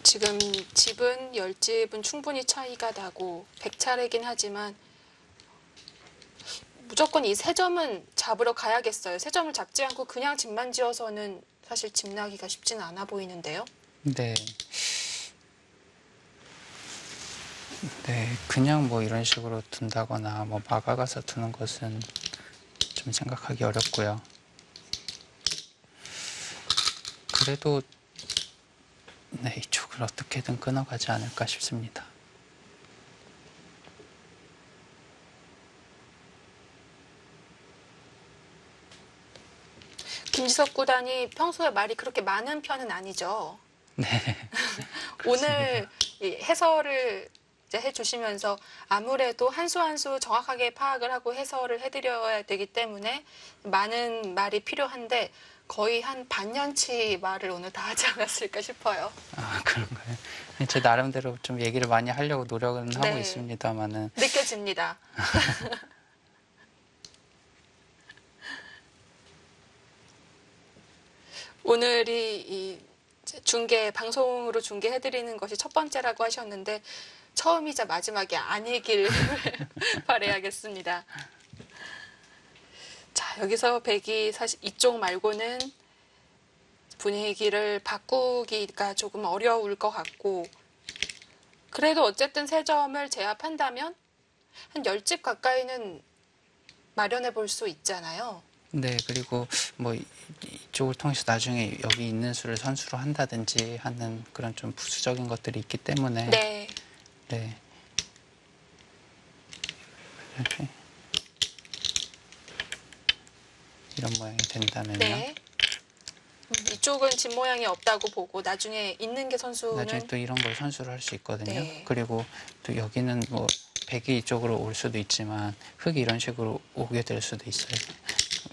지금 집은 10집은 충분히 차이가 나고 100차례긴 하지만 무조건 이 세 점은 잡으러 가야겠어요. 세 점을 잡지 않고 그냥 집만 지어서는 사실 집 나기가 쉽지는 않아 보이는데요. 네. 네, 그냥 뭐 이런 식으로 둔다거나 뭐 막아가서 두는 것은 좀 생각하기 어렵고요. 그래도 네, 이쪽을 어떻게든 끊어가지 않을까 싶습니다. 김지석 구단이 평소에 말이 그렇게 많은 편은 아니죠. 네. 오늘 이 해설을 이제 해주시면서 아무래도 한 수 한 수 정확하게 파악을 하고 해설을 해드려야 되기 때문에 많은 말이 필요한데 거의 한 반년치 말을 오늘 다 하지 않았을까 싶어요. 아, 그런가요? 제 나름대로 좀 얘기를 많이 하려고 노력은 하고 네. 있습니다만은 느껴집니다. 오늘이 이 방송으로 중계해드리는 것이 첫 번째라고 하셨는데 처음이자 마지막이 아니길 바라야겠습니다. 자, 여기서 백이 사실 이쪽 말고는 분위기를 바꾸기가 조금 어려울 것 같고 그래도 어쨌든 세 점을 제압한다면 한 10집 가까이는 마련해 볼 수 있잖아요. 네, 그리고 뭐 이쪽을 통해서 나중에 여기 있는 수를 선수로 한다든지 하는 그런 좀 부수적인 것들이 있기 때문에 네. 네. 이렇게 이런 모양이 된다면요. 네. 이쪽은 집 모양이 없다고 보고 나중에 있는 게 선수는 나중에 또 이런 걸 선수로 할 수 있거든요. 네. 그리고 또 여기는 뭐 백이 이쪽으로 올 수도 있지만 흙이 이런 식으로 오게 될 수도 있어요.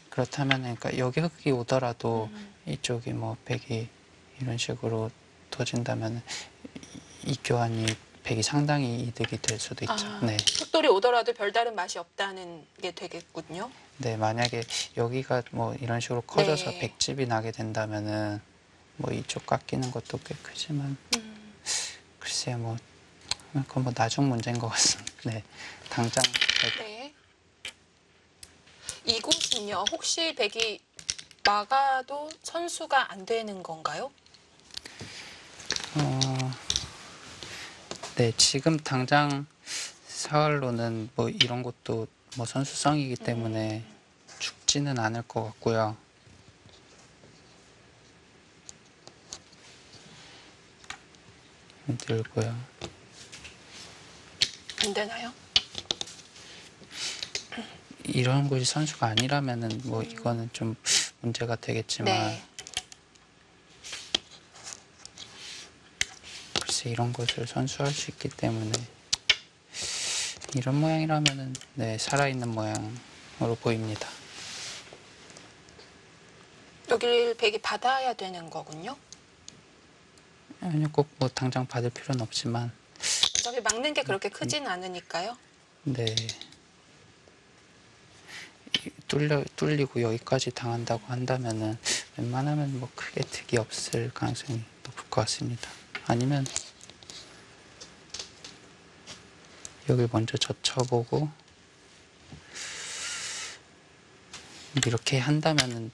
그렇다면 그러니까 여기 흙이 오더라도 이쪽이 뭐 백이 이런 식으로 터진다면 이 교환이 백이 상당히 이득이 될 수도 있죠. 아, 네. 흑돌이 오더라도 별다른 맛이 없다는 게 되겠군요. 네, 만약에 여기가 뭐 이런 식으로 커져서 네. 백집이 나게 된다면은 뭐 이쪽 깎이는 것도 꽤 크지만 글쎄 뭐 그건 뭐 나중 문제인 것 같습니다. 네, 당장 네. 이곳은요, 혹시 백이 막아도 선수가 안 되는 건가요? 네, 지금 당장 사활로는 뭐 이런 것도 뭐 선수성이기 때문에 죽지는 않을 것 같고요. 들고요. 안 되나요? 이런 곳이 선수가 아니라면은 뭐 이거는 좀 문제가 되겠지만 네. 글쎄 이런 것을 선수할 수 있기 때문에 이런 모양이라면은 네, 살아있는 모양으로 보입니다. 여길 백이 받아야 되는 거군요. 아니요, 꼭 뭐 당장 받을 필요는 없지만 어차피 막는 게 그렇게 크진 않으니까요. 네. 뚫리고 여기까지 당한다고 한다면은 웬만하면 뭐 크게 득이 없을 가능성이 높을 것 같습니다. 아니면 여기 먼저 젖혀보고 이렇게 한다면은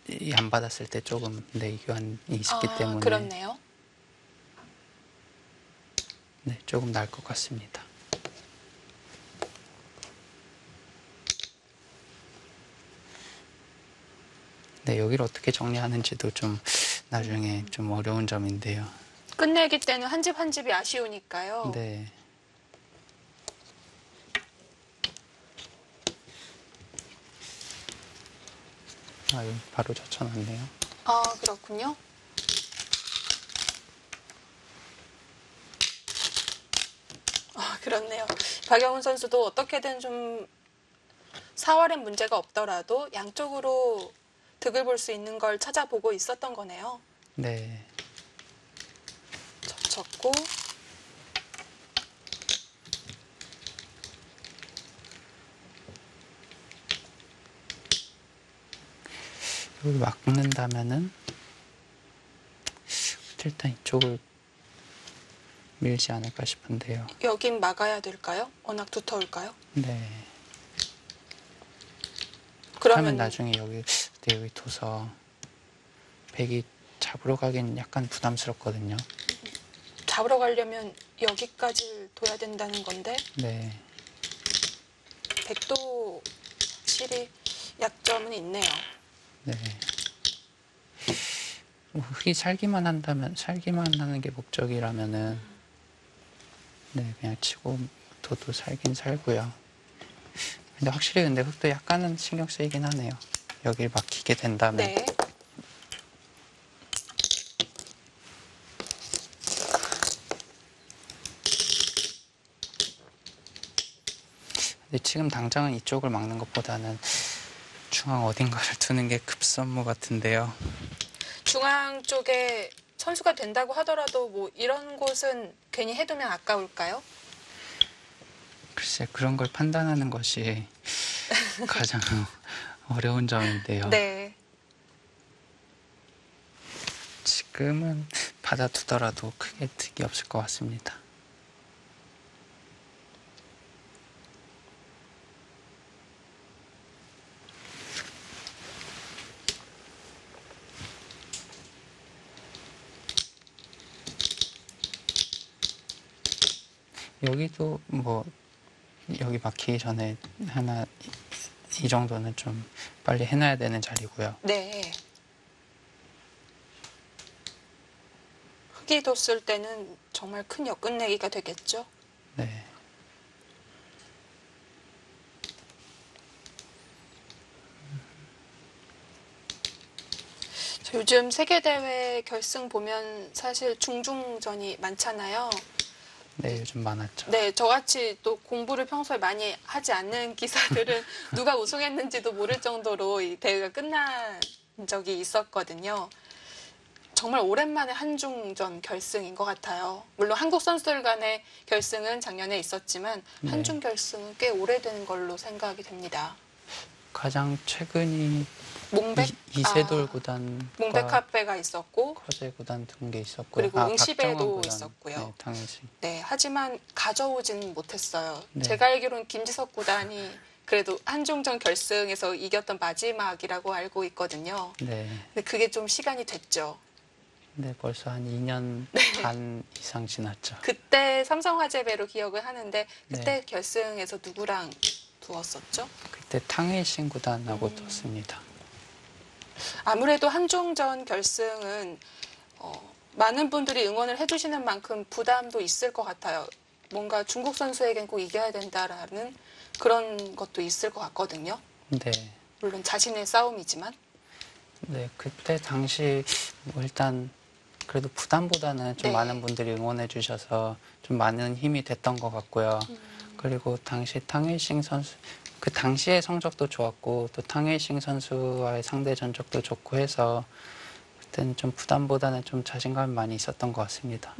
이 안 받았을 때 조금 내교환이 있기 때문에 그렇네요. 네, 조금 나을 것 같습니다. 네, 여기를 어떻게 정리하는지도 좀 나중에 좀 어려운 점인데요. 끝내기 때는 한 집 한 집이 아쉬우니까요. 네. 아, 여기 바로 젖혀놨네요. 아, 그렇군요. 아, 그렇네요. 박영훈 선수도 어떻게든 좀 사활엔 문제가 없더라도 양쪽으로 득을 볼 수 있는 걸 찾아보고 있었던 거네요. 네. 젖혔고, 여기 막는다면은 일단 이쪽을 밀지 않을까 싶은데요. 여긴 막아야 될까요? 워낙 두터울까요? 네. 그러면 하면 나중에 여기 네, 여기 둬서 백이 잡으러 가긴 약간 부담스럽거든요. 잡으러 가려면 여기까지 둬야 된다는 건데 네. 백도 확실히 약점은 있네요. 네. 뭐 흙이 살기만 하는 게 목적이라면은 네, 그냥 치고 둬도 살긴 살고요. 근데 확실히 근데 흙도 약간은 신경 쓰이긴 하네요. 여길 막히게 된다면. 네. 근데 지금 당장은 이쪽을 막는 것보다는 중앙 어딘가를 두는 게 급선무 같은데요. 중앙 쪽에 선수가 된다고 하더라도 뭐 이런 곳은 괜히 해두면 아까울까요? 글쎄 그런 걸 판단하는 것이 가장 어려운 점인데요. 네. 지금은 받아두더라도 크게 득이 없을 것 같습니다. 여기도 뭐 여기 막히기 전에 하나 이 정도는 좀 빨리 해놔야 되는 자리고요. 네. 흙이 뒀을 때는 정말 큰 역끝내기가 되겠죠. 네. 요즘 세계대회 결승 보면 사실 중중전이 많잖아요. 네, 요즘 많았죠. 네, 저같이 또 공부를 평소에 많이 하지 않는 기사들은 누가 우승했는지도 모를 정도로 이 대회가 끝난 적이 있었거든요. 정말 오랜만에 한중전 결승인 것 같아요. 물론 한국 선수들 간의 결승은 작년에 있었지만 네. 한중 결승은 꽤 오래된 걸로 생각이 됩니다. 가장 최근이 몽백 이세돌 구단과 몽백 카페가 있었고 커제 구단 둔 게 있었고요. 그리고 응시배도 박정원 구단. 있었고요. 네, 당연시. 네, 하지만 가져오지는 못했어요. 네. 제가 알기로는 김지석 구단이 그래도 한중전 결승에서 이겼던 마지막이라고 알고 있거든요. 네. 근데 그게 좀 시간이 됐죠. 네, 벌써 한 2년 반 이상 지났죠. 그때 삼성화재배로 기억을 하는데 그때 네. 결승에서 누구랑 두었었죠? 그때 탕웨이신 구단하고 뒀습니다. 아무래도 한중전 결승은 많은 분들이 응원을 해주시는 만큼 부담도 있을 것 같아요. 뭔가 중국 선수에겐 꼭 이겨야 된다라는 그런 것도 있을 것 같거든요. 네. 물론 자신의 싸움이지만. 네, 그때 당시 뭐 일단 그래도 부담보다는 좀 네. 많은 분들이 응원해 주셔서 좀 많은 힘이 됐던 것 같고요. 그리고 당시 탕웨이싱 선수 그 당시의 성적도 좋았고 또 탕웨이싱 선수와의 상대 전적도 좋고 해서 그때는 좀 부담보다는 좀 자신감이 많이 있었던 것 같습니다.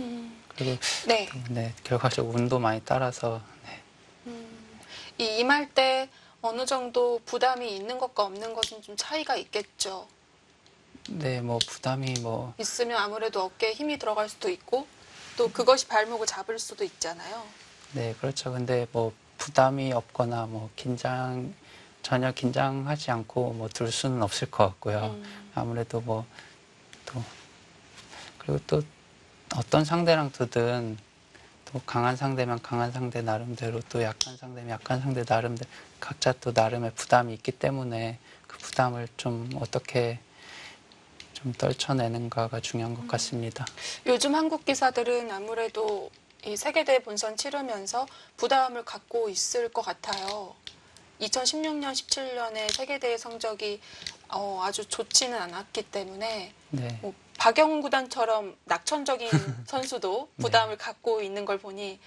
그리고 네. 네, 결과적으로 운도 많이 따라서 네. 임할 때 어느 정도 부담이 있는 것과 없는 것은 좀 차이가 있겠죠. 네, 뭐 부담이 뭐 있으면 아무래도 어깨에 힘이 들어갈 수도 있고 또 그것이 발목을 잡을 수도 있잖아요. 네, 그렇죠. 근데 뭐 부담이 없거나 뭐 전혀 긴장하지 않고 뭐 둘 수는 없을 것 같고요. 아무래도 뭐 또 그리고 또 어떤 상대랑 두든 또 강한 상대면 강한 상대 나름대로 또 약한 상대면 약한 상대 나름대로 각자 또 나름의 부담이 있기 때문에 그 부담을 좀 어떻게 좀 떨쳐내는가가 중요한 것 같습니다. 요즘 한국 기사들은 아무래도 이 세계대회 본선 치르면서 부담을 갖고 있을 것 같아요. 2016년, 17년에 세계대회 성적이 아주 좋지는 않았기 때문에 네, 뭐 박영훈 구단처럼 낙천적인 선수도 부담을 갖고 있는 걸 보니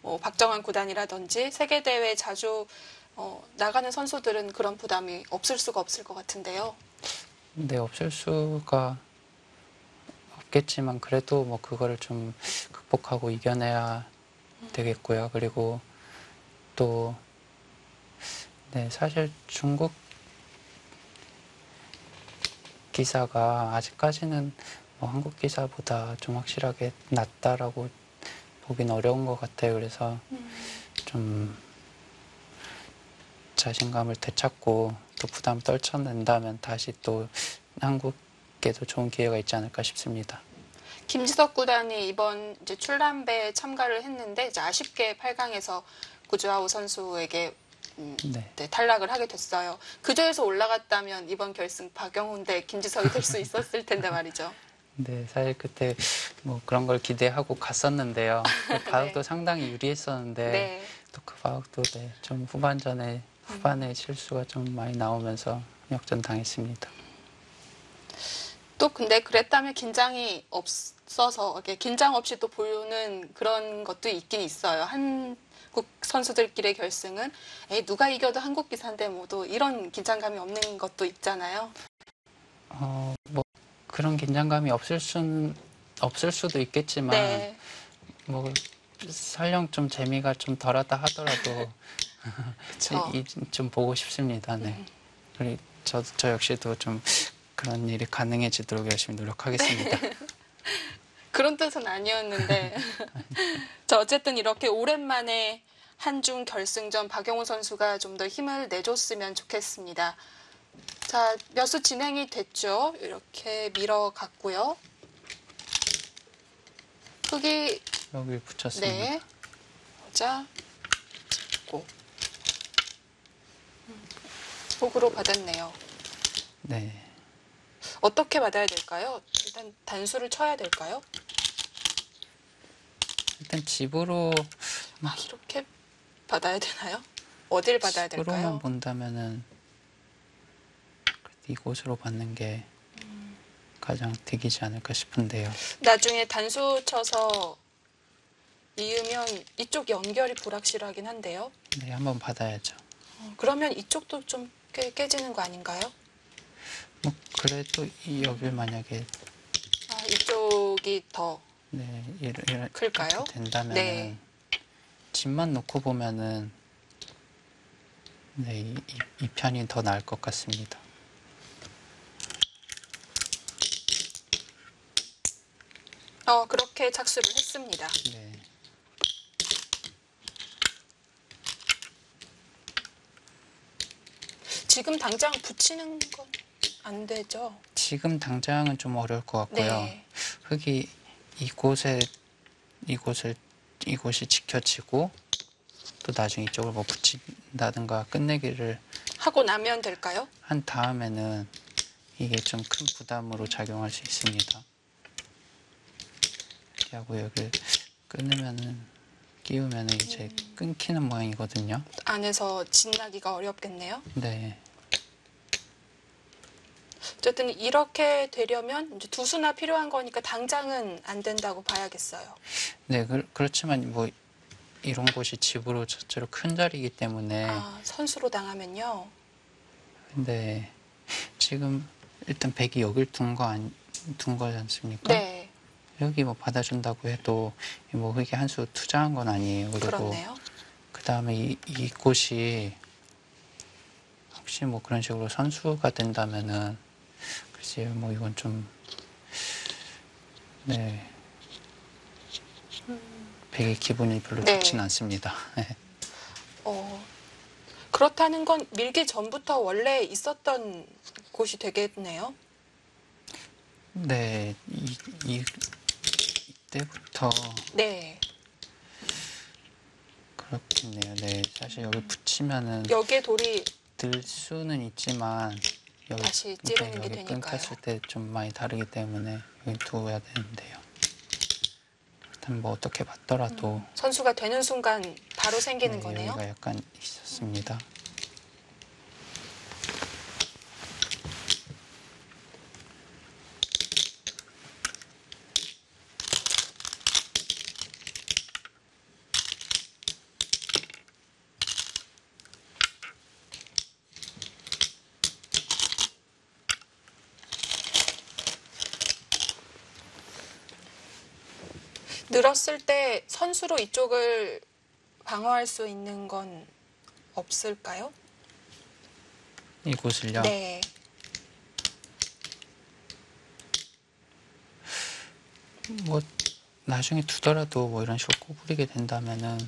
뭐 박정환 구단이라든지 세계대회 자주 나가는 선수들은 그런 부담이 없을 수가 없을 것 같은데요. 네, 없을 수가 없겠지만 그래도 뭐 그거를 좀 극복하고 이겨내야 되겠고요. 그리고 또 네, 사실 중국 기사가 아직까지는 뭐 한국 기사보다 좀 확실하게 낫다라고 보긴 어려운 것 같아요. 그래서 좀 자신감을 되찾고 또 부담 떨쳐낸다면 다시 또 한국에도 좋은 기회가 있지 않을까 싶습니다. 김지석 구단이 이번 이제 출란배에 참가를 했는데 이제 아쉽게 8강에서 구주아우 선수에게 네. 네, 탈락을 하게 됐어요. 그조에서 올라갔다면 이번 결승 박영훈 대 김지석이 될 수 있었을 텐데 말이죠. 네, 사실 그때 뭐 그런 걸 기대하고 갔었는데요. 그 바둑도 상당히 유리했었는데 네. 또 그 바둑도 네, 좀 후반에 실수가 좀 많이 나오면서 역전 당했습니다. 또 근데 그랬다면 긴장이 없어서 이렇게 긴장 없이 또 보는 그런 것도 있긴 있어요. 한국 선수들끼리의 결승은 에이, 누가 이겨도 한국 기사인데 뭐도 이런 긴장감이 없는 것도 있잖아요. 뭐 그런 긴장감이 없을 수도 있겠지만 네. 뭐 설령 좀 재미가 좀 덜하다 하더라도 그렇죠. 좀 보고 싶습니다. 네. 그리고 저 역시도 좀 그런 일이 가능해지도록 열심히 노력하겠습니다. 그런 뜻은 아니었는데. 자, 어쨌든 이렇게 오랜만에 한중 결승전 박영훈 선수가 좀 더 힘을 내줬으면 좋겠습니다. 자, 몇 수 진행이 됐죠. 이렇게 밀어갔고요. 흙이 여기 붙였습니다. 네. 자, 고 흙으로 받았네요. 네. 어떻게 받아야 될까요? 일단 단수를 쳐야 될까요? 일단 집으로 이렇게 받아야 되나요? 어딜 받아야 집으로만 될까요? 본다면은 이곳으로 받는 게 가장 득이지 않을까 싶은데요. 나중에 단수 쳐서 이으면 이쪽 연결이 불확실하긴 한데요. 네, 한번 받아야죠. 그러면 이쪽도 좀 깨지는 거 아닌가요? 뭐 그래도 여기 만약에 이쪽이 더 네, 클까요? 이렇게 된다면은 네. 집만 놓고 보면은 네, 이 편이 더 나을 것 같습니다. 그렇게 착수를 했습니다. 네. 지금 당장 붙이는 건 안 되죠? 지금 당장은 좀 어려울 것 같고요. 네. 흙이 이곳이 지켜지고 또 나중에 이쪽을 뭐 붙인다든가 끝내기를 하고 나면 될까요? 한 다음에는 이게 좀 큰 부담으로 작용할 수 있습니다. 이렇게 하고 여기를 끼우면은 이제 끊기는 모양이거든요. 안에서 진나기가 어렵겠네요. 네. 어쨌든 이렇게 되려면 이제 두 수나 필요한 거니까 당장은 안 된다고 봐야겠어요. 네, 그렇지만 뭐 이런 곳이 집으로 저대로 큰 자리이기 때문에 선수로 당하면요. 근데 지금 일단 백이 여길 둔 거지 않습니까? 네, 여기 뭐 받아준다고 해도 뭐 흙이 한 수 투자한 건 아니에요. 그리고 그렇네요. 그 다음에 이곳이 혹시 뭐 그런 식으로 선수가 된다면은 글쎄요, 뭐 이건 좀 네. 백의 기분이 별로 네. 좋진 않습니다. 그렇다는 건 밀기 전부터 원래 있었던 곳이 되겠네요. 네, 이때부터 네, 그렇겠네요. 네, 사실 여기 붙이면은 여기에 돌이 들 수는 있지만 다시 찌르는 게 여기 되니까요. 끊겼을 때 좀 많이 다르기 때문에 여기 두어야 되는데요. 일단 뭐 어떻게 봤더라도 선수가 되는 순간 바로 생기는 네, 거네요. 여기가 약간 있었습니다. 늘었을 때 선수로 이쪽을 방어할 수 있는 건 없을까요? 이곳을요. 네. 뭐 나중에 두더라도 뭐 이런 식으로 구부리게 된다면은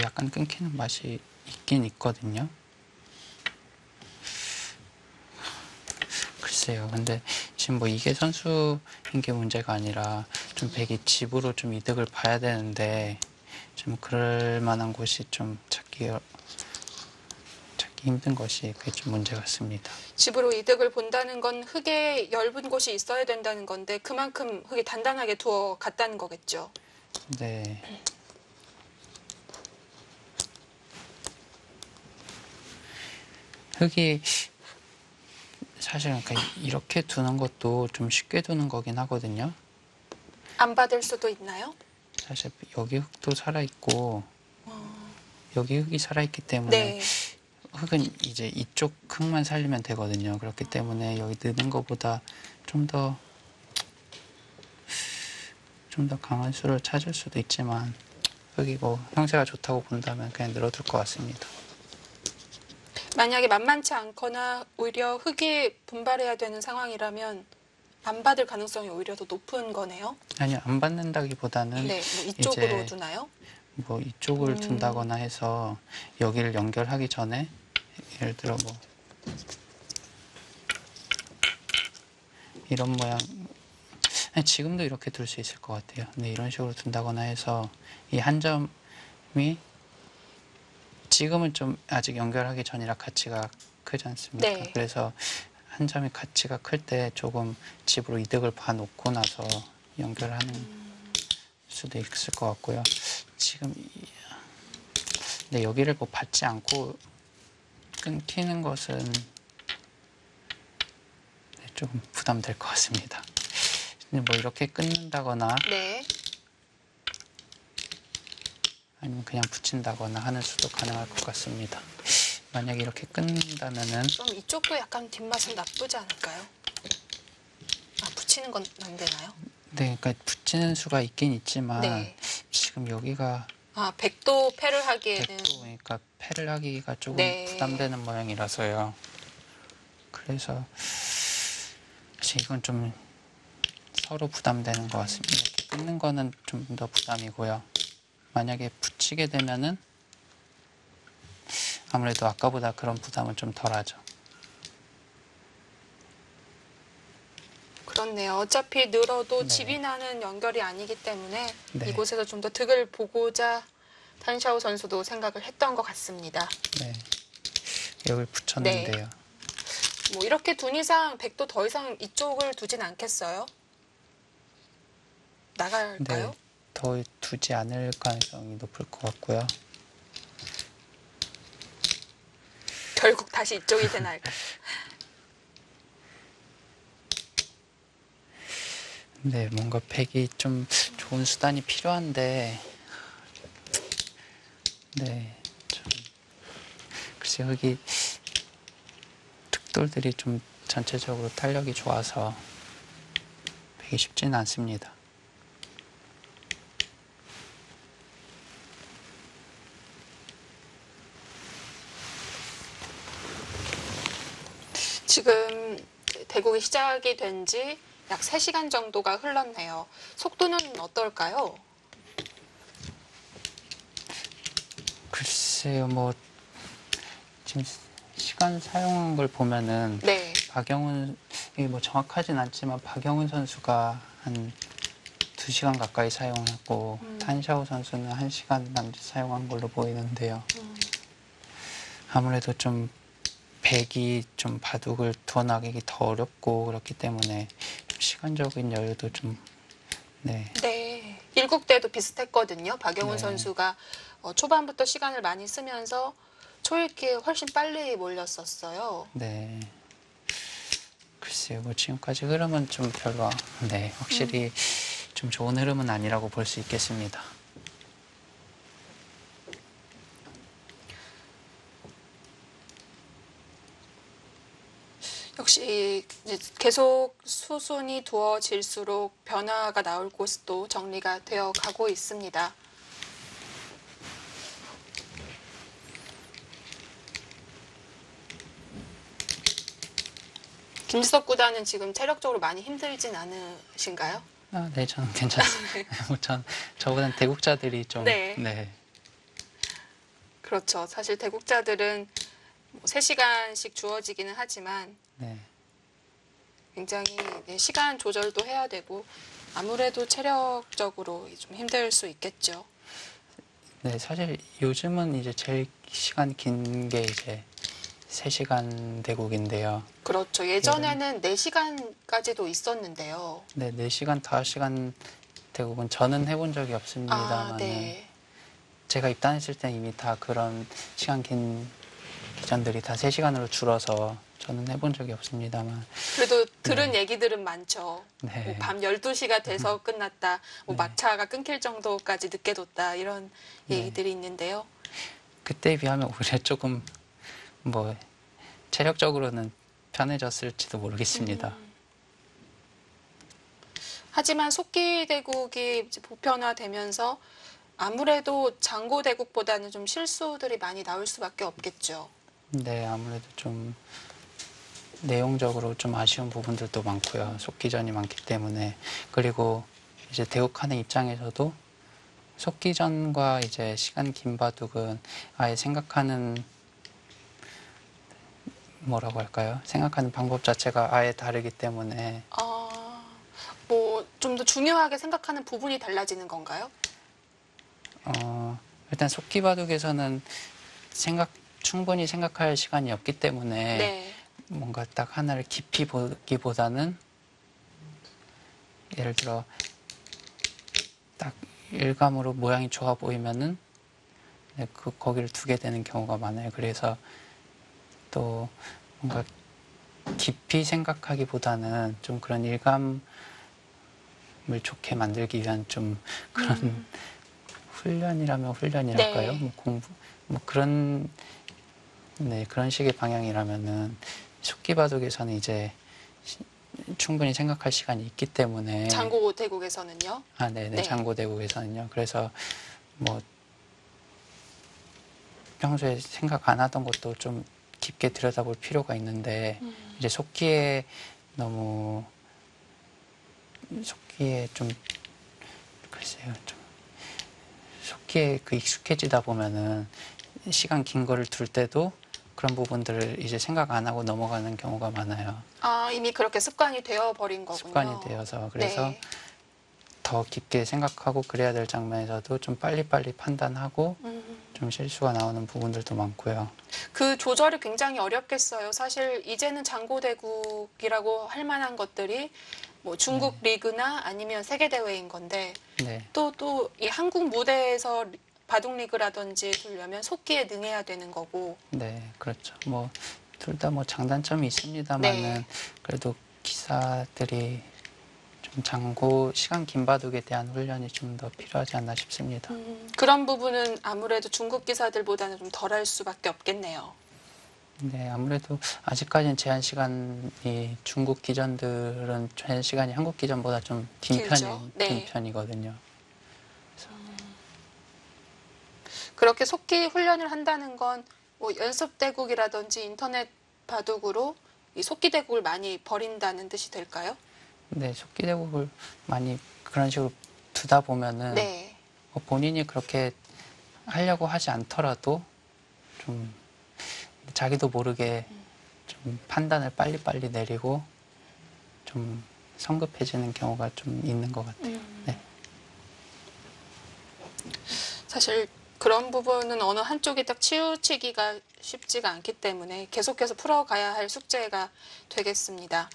약간 끊기는 맛이 있긴 있거든요. 글쎄요. 근데 지금 뭐 이게 선수인 게 문제가 아니라 좀 백이 집으로 좀 이득을 봐야 되는데 좀 그럴 만한 곳이 좀 찾기 힘든 것이 그게 좀 문제 같습니다. 집으로 이득을 본다는 건 흙에 엷은 곳이 있어야 된다는 건데 그만큼 흙이 단단하게 두어 갔다는 거겠죠. 네. 흙이 사실 그러니까 이렇게 두는 것도 좀 쉽게 두는 거긴 하거든요. 안 받을 수도 있나요? 사실 여기 흙도 살아있고 여기 흙이 살아있기 때문에 네. 흙은 이제 이쪽 흙만 살리면 되거든요. 그렇기 때문에 여기 넣는 것보다 좀 더 강한 수를 찾을 수도 있지만 흙이 뭐 형세가 좋다고 본다면 그냥 늘어둘 것 같습니다. 만약에 만만치 않거나 오히려 흙이 분발해야 되는 상황이라면 안 받을 가능성이 오히려 더 높은 거네요. 아니요, 안 받는다기보다는 네, 뭐 이쪽으로 이제 두나요? 뭐 이쪽을 둔다거나 해서 여기를 연결하기 전에 예를 들어 뭐 이런 모양 아니, 지금도 이렇게 둘 수 있을 것 같아요. 근데 이런 식으로 둔다거나 해서 이 한 점이 지금은 좀 아직 연결하기 전이라 가치가 크지 않습니까? 네. 그래서 한 점이 가치가 클 때 조금 집으로 이득을 봐놓고 나서 연결하는 수도 있을 것 같고요. 지금 근데 여기를 뭐 받지 않고 끊기는 것은 조금 부담될 것 같습니다. 뭐 이렇게 끊는다거나 네. 아니면 그냥 붙인다거나 하는 수도 가능할 것 같습니다. 만약에 이렇게 끊는다면은 그럼 이쪽도 약간 뒷맛은 나쁘지 않을까요? 아, 붙이는 건 안 되나요? 네, 그러니까 붙이는 수가 있긴 있지만 네. 지금 여기가 아, 100도 패를 하기에는 100도, 그러니까 패를 하기가 조금 네. 부담되는 모양이라서요. 그래서 사실 이건 좀 서로 부담되는 것 같습니다. 이렇게 끊는 거는 좀 더 부담이고요. 만약에 붙이게 되면은 아무래도 아까보다 그런 부담은 좀 덜하죠. 그렇네요. 어차피 늘어도 네. 집이 나는 연결이 아니기 때문에 네. 이곳에서 좀 더 득을 보고자 탄샤오 선수도 생각을 했던 것 같습니다. 네, 여기를 붙였는데요. 뭐 이렇게 둔 이상 100도 더 이상 이쪽을 두진 않겠어요? 나갈까요? 네, 더 두지 않을 가능성이 높을 것 같고요. 결국 다시 이쪽이 되나요? 네, 뭔가 팩이 좀 좋은 수단이 필요한데, 네, 좀 글쎄 여기 득돌들이 좀 전체적으로 탄력이 좋아서 팩이 쉽지는 않습니다. 지금 대국이 시작이 된 지 약 3시간 정도가 흘렀네요. 속도는 어떨까요? 글쎄요, 뭐 지금 시간 사용한 걸 보면은 네. 박영훈, 이게 뭐 정확하진 않지만 박영훈 선수가 한 2시간 가까이 사용했고 탄샤오 선수는 1시간 남짓 사용한 걸로 보이는데요. 아무래도 좀 백이 좀 바둑을 두어나가기 더 어렵고 그렇기 때문에 좀 시간적인 여유도 좀 네. 네. 일국 때도 비슷했거든요. 박영훈 네. 선수가 초반부터 시간을 많이 쓰면서 초읽기에 훨씬 빨리 몰렸었어요. 네. 글쎄요, 뭐 지금까지 흐름은 좀 별로 네, 확실히 좀 좋은 흐름은 아니라고 볼 수 있겠습니다. 역시 이제 계속 수순이 두어질수록 변화가 나올 곳도 정리가 되어 가고 있습니다. 김지석 구단은 지금 체력적으로 많이 힘들진 않으신가요? 아, 네, 저는 괜찮습니다. 뭐 저보단 대국자들이 좀 네. 네. 그렇죠. 사실 대국자들은 3시간씩 주어지기는 하지만 네. 굉장히 시간 조절도 해야 되고 아무래도 체력적으로 좀 힘들 수 있겠죠. 네, 사실 요즘은 이제 제일 시간 긴 게 이제 3시간 대국인데요. 그렇죠. 예전에는 4시간까지도 있었는데요. 네, 4시간, 5시간 대국은 저는 해본 적이 아, 없습니다만 네. 제가 입단했을 때 이미 다 그런 시간 긴 기전들이 다 3시간으로 줄어서 저는 해본 적이 없습니다만 그래도 들은 얘기들은 많죠. 네. 뭐 밤 12시가 돼서 끝났다. 뭐 네. 막차가 끊길 정도까지 늦게 뒀다. 이런 네. 얘기들이 있는데요. 그때에 비하면 오히려 조금 뭐 체력적으로는 편해졌을지도 모르겠습니다. 하지만 속기 대국이 이제 보편화되면서 아무래도 장고 대국보다는 좀 실수들이 많이 나올 수밖에 없겠죠. 네, 아무래도 좀 내용적으로 좀 아쉬운 부분들도 많고요. 속기전이 많기 때문에. 그리고 이제 대국하는 입장에서도 속기전과 이제 시간 긴 바둑은 아예 생각하는 뭐라고 할까요? 생각하는 방법 자체가 아예 다르기 때문에 뭐 좀 더 중요하게 생각하는 부분이 달라지는 건가요? 일단 속기 바둑에서는 충분히 생각할 시간이 없기 때문에 네. 뭔가 딱 하나를 깊이 보기보다는 예를 들어 딱 일감으로 모양이 좋아 보이면은 네, 거기를 두게 되는 경우가 많아요. 그래서 또 뭔가 깊이 생각하기보다는 좀 그런 일감을 좋게 만들기 위한 좀 그런 훈련이라면 훈련이랄까요? 네. 뭐 공부 뭐 그런 네 그런 식의 방향이라면은 속기바둑에서는 이제 충분히 생각할 시간이 있기 때문에 장고 대국에서는요. 아 네네 네. 장고대국에서는요. 그래서 뭐 평소에 생각 안 하던 것도 좀 깊게 들여다볼 필요가 있는데 이제 너무 속기에 좀 글쎄요 좀 속기에 익숙해지다 보면은 시간 긴 거를 둘 때도 그런 부분들을 이제 생각 안 하고 넘어가는 경우가 많아요. 아, 이미 그렇게 습관이 되어버린 거군요. 습관이 되어서 그래서 네. 더 깊게 생각하고 그래야 될 장면에서도 좀 빨리빨리 판단하고 좀 실수가 나오는 부분들도 많고요. 그 조절이 굉장히 어렵겠어요. 사실 이제는 장고대국이라고 할 만한 것들이 뭐 중국 리그나 아니면 세계대회인 건데 네, 또 이 한국 무대에서 바둑 리그라든지 두려면 속기에 능해야 되는 거고. 네, 그렇죠. 뭐 둘 다 뭐 장단점이 있습니다만은 네. 그래도 기사들이 좀 시간 긴 바둑에 대한 훈련이 좀 더 필요하지 않나 싶습니다. 그런 부분은 아무래도 중국 기사들보다는 좀 덜할 수밖에 없겠네요. 네, 아무래도 아직까지는 제한 시간이 중국 기전들은 제한 시간이 한국 기전보다 좀 긴 길죠? 네. 긴 편이거든요. 그렇게 속기 훈련을 한다는 건 뭐 연습대국이라든지 인터넷 바둑으로 이 속기 대국을 많이 버린다는 뜻이 될까요? 네, 속기대국을 많이 그런 식으로 두다 보면은 네. 본인이 그렇게 하려고 하지 않더라도 좀 자기도 모르게 좀 판단을 빨리빨리 내리고 좀 성급해지는 경우가 좀 있는 것 같아요. 네. 사실 그런 부분은 어느 한쪽이 딱 치우치기가 쉽지가 않기 때문에 계속해서 풀어가야 할 숙제가 되겠습니다.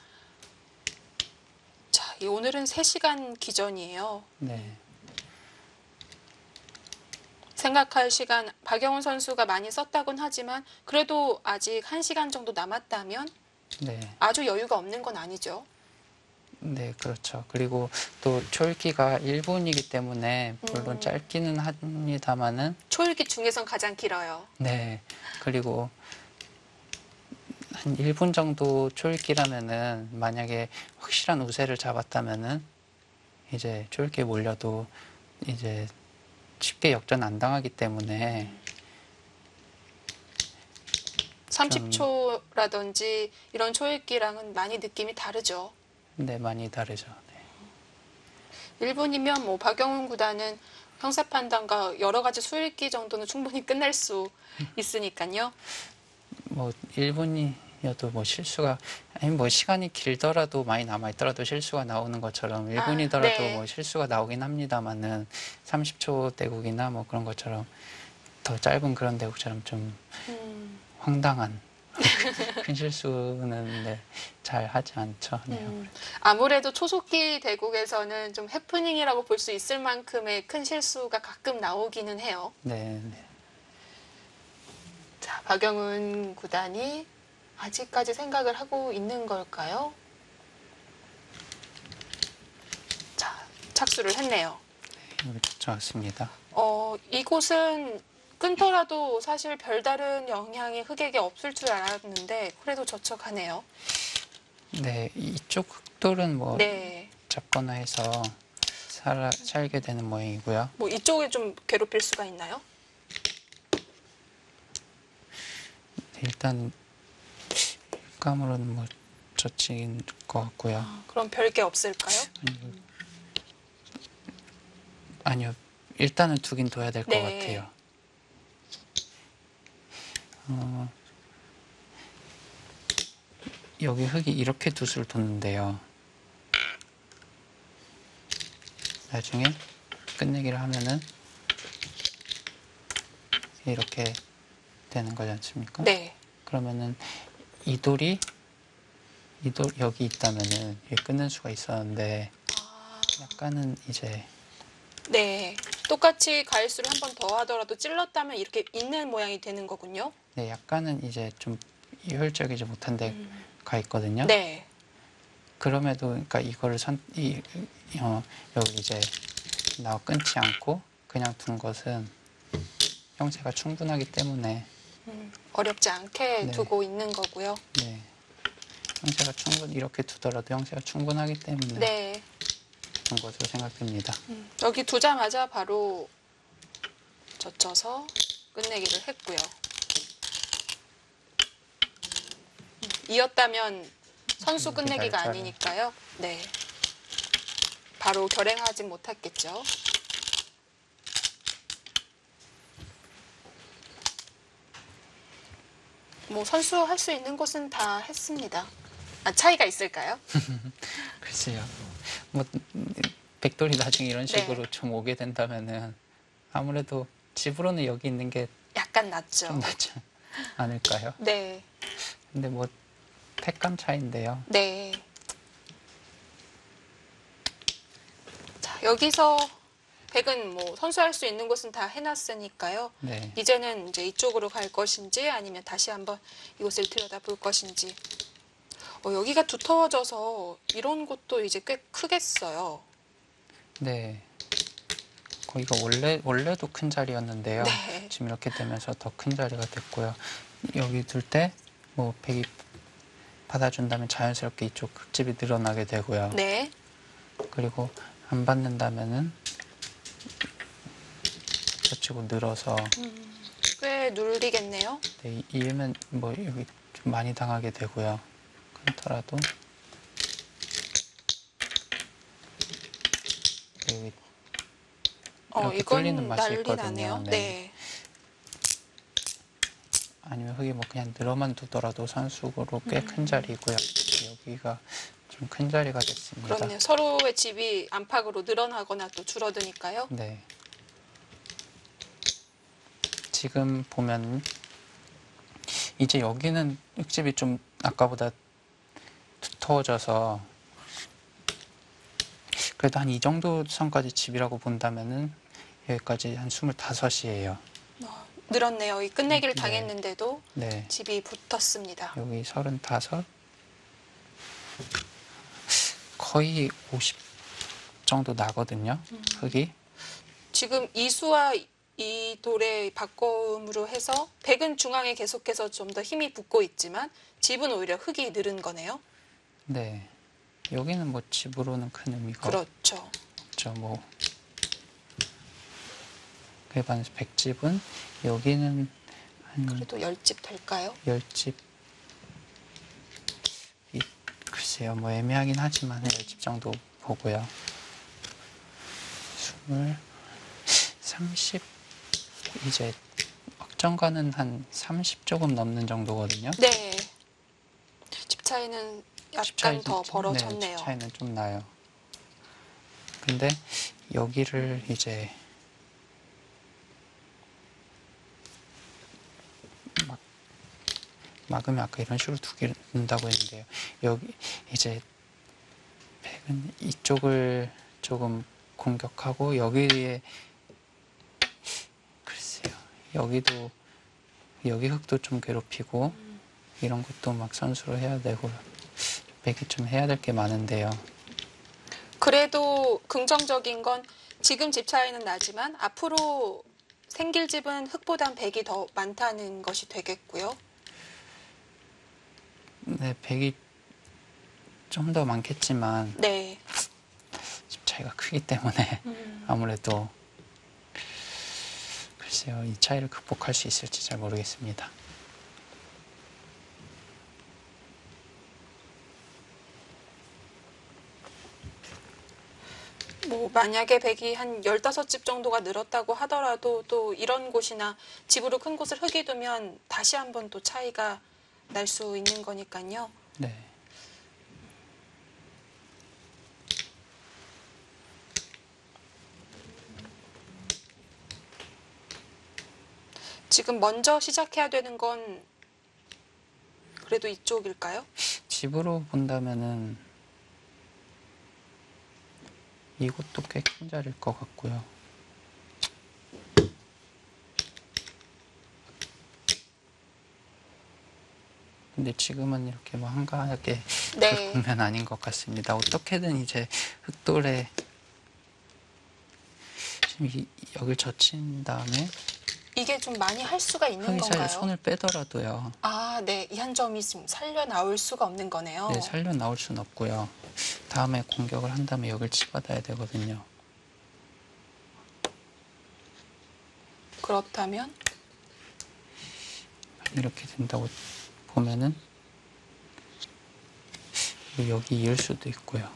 자, 오늘은 3시간 기전이에요. 네. 생각할 시간, 박영훈 선수가 많이 썼다곤 하지만 그래도 아직 1시간 정도 남았다면 네. 아주 여유가 없는 건 아니죠. 네, 그렇죠. 그리고 또 초읽기가 1분이기 때문에 물론 짧기는 합니다만은 초읽기 중에선 가장 길어요. 네. 그리고 한 1분 정도 초읽기라면은 만약에 확실한 우세를 잡았다면은 이제 초읽기에 몰려도 이제 쉽게 역전 안 당하기 때문에 30초라든지 이런 초읽기랑은 많이 느낌이 다르죠. 네, 많이 다르죠. 네. 1분이면 뭐 박영훈 구단은 형사 판단과 여러 가지 수읽기 정도는 충분히 끝낼 수 있으니까요. 뭐 1분이어도 뭐 실수가 아니 뭐 시간이 길더라도 많이 남아 있더라도 실수가 나오는 것처럼 1분이더라도 네. 뭐 실수가 나오긴 합니다만은 30초 대국이나 뭐 그런 것처럼 더 짧은 그런 대국처럼 좀 황당한 큰 실수는 네, 잘 하지 않죠. 네. 아무래도 초속기 대국에서는 좀 해프닝이라고 볼 수 있을 만큼의 큰 실수가 가끔 나오기는 해요. 네, 네. 자, 박영훈 구단이 아직까지 생각을 하고 있는 걸까요? 자, 착수를 했네요. 좋았습니다. 이곳은 끊더라도 사실 별다른 영향이 흑에게 없을 줄 알았는데 그래도 저척하네요. 네, 이쪽 흑돌은 뭐 네. 잡거나 해서 살게 되는 모양이고요. 뭐 이쪽에 좀 괴롭힐 수가 있나요? 일단 감으로는 뭐 젖힌 것 같고요. 그럼 별게 없을까요? 아니요, 일단은 두긴 둬야 될 것 네. 같아요. 여기 흙이 이렇게 돛을 뒀는데요. 나중에 끝내기를 하면은 이렇게 되는 거지 않습니까? 네. 그러면은 이 돌이 여기 있다면은 여기 끊는 수가 있었는데 약간은 이제 네. 똑같이 가일수를 한 번 더 하더라도 찔렀다면 이렇게 있는 모양이 되는 거군요. 네, 약간은 이제 좀 효율적이지 못한 데가 있거든요. 네. 그럼에도 그러니까 이거를 여기 이제 끊지 않고 그냥 둔 것은 형체가 충분하기 때문에 어렵지 않게 네. 두고 있는 거고요. 네, 형체가 이렇게 두더라도 형체가 충분하기 때문에 네. 둔 것으로 생각됩니다. 여기 두자마자 바로 젖혀서 끝내기를 했고요. 이었다면 선수 이렇게 끝내기가 날짜를. 아니니까요. 네. 바로 결행하지 못했겠죠. 뭐 선수 할 수 있는 곳은 다 했습니다. 차이가 있을까요? 글쎄요. 뭐 백돌이 나중에 이런 네. 식으로 좀 오게 된다면은 아무래도 집으로는 여기 있는 게 좀 약간 낫죠. 낫지 않을까요? 네. 근데 뭐 팩감 차이인데요. 네. 자, 여기서 백은 뭐 선수할 수 있는 곳은 다 해놨으니까요. 네. 이제는 이제 이쪽으로 갈 것인지 아니면 다시 한번 이곳을 들여다볼 것인지. 여기가 두터워져서 이런 곳도 이제 꽤 크겠어요. 네. 거기가 원래도 큰 자리였는데요. 네. 지금 이렇게 되면서 더 큰 자리가 됐고요. 여기 둘 때 뭐 백이 받아준다면 자연스럽게 이쪽 흙집이 늘어나게 되고요. 네. 그리고 안 받는다면은 저치고 늘어서 꽤 눌리겠네요. 네, 이으면 뭐 여기 좀 많이 당하게 되고요. 그렇더라도 여기 이렇게 이건 뚫리는 맛이 난리 있거든요. 나네요. 네. 네. 아니면 흙이 뭐 그냥 늘어만 두더라도 선수로 꽤 큰 자리고요. 여기가 좀 큰 자리가 됐습니다. 그렇네요. 서로의 집이 안팎으로 늘어나거나 또 줄어드니까요. 네. 지금 보면 이제 여기는 흙집이 좀 아까보다 두터워져서 그래도 한 이 정도 선까지 집이라고 본다면은 여기까지 한 25이에요. 늘었네요. 이 끝내기를 네. 당했는데도 네. 집이 붙었습니다. 여기 35 거의 50 정도 나거든요. 흙이. 지금 이수와 이 돌의 바꿈으로 해서 백은 중앙에 계속해서 좀 더 힘이 붙고 있지만 집은 오히려 흙이 늘은 거네요. 네. 여기는 뭐 집으로는 큰 의미가 그렇죠. 없죠. 뭐 그에 반해서 백집은 여기는 한 그래도 10집 될까요? 10집 글쎄요. 뭐 애매하긴 하지만 한 10집 정도 보고요. 30 이제 확정가는 한 30 조금 넘는 정도거든요. 네. 집 차이는 집 약간 차이 더 네, 벌어졌네요. 집 차이는 좀 나요. 근데 여기를 이제 막으면 아까 이런 식으로 두긴다고 했는데요. 여기 이제 백은 이쪽을 조금 공격하고 여기에 글쎄요. 여기 흙도 좀 괴롭히고 이런 것도 막 선수로 해야 되고 백이 좀 해야 될 게 많은데요. 그래도 긍정적인 건 지금 집 차이는 나지만 앞으로 생길 집은 흙보단 백이 더 많다는 것이 되겠고요. 네, 백이 좀 더 많겠지만 네. 집 차이가 크기 때문에 아무래도 글쎄요. 이 차이를 극복할 수 있을지 잘 모르겠습니다. 뭐 만약에 백이 한 15집 정도가 늘었다고 하더라도 또 이런 곳이나 집으로 큰 곳을 흙이 두면 다시 한번 또 차이가 날 수 있는 거니까요. 네. 지금 먼저 시작해야 되는 건 그래도 이쪽일까요? 집으로 본다면은 이곳도 꽤 큰 자리일 것 같고요. 근데 지금은 이렇게 뭐 한가하게 네. 보면 아닌 것 같습니다. 어떻게든 이제 흑돌에 지금 여길 젖힌 다음에 이게 좀 많이 할 수가 있는 흙이 건가요? 사실 손을 빼더라도요. 아, 네. 이 한 점이 지금 살려 나올 수가 없는 거네요. 네, 살려 나올 수는 없고요. 다음에 공격을 한 다음에 여길 치받아야 되거든요. 그렇다면 이렇게 된다고 보면은 여기 이을 수도 있고요.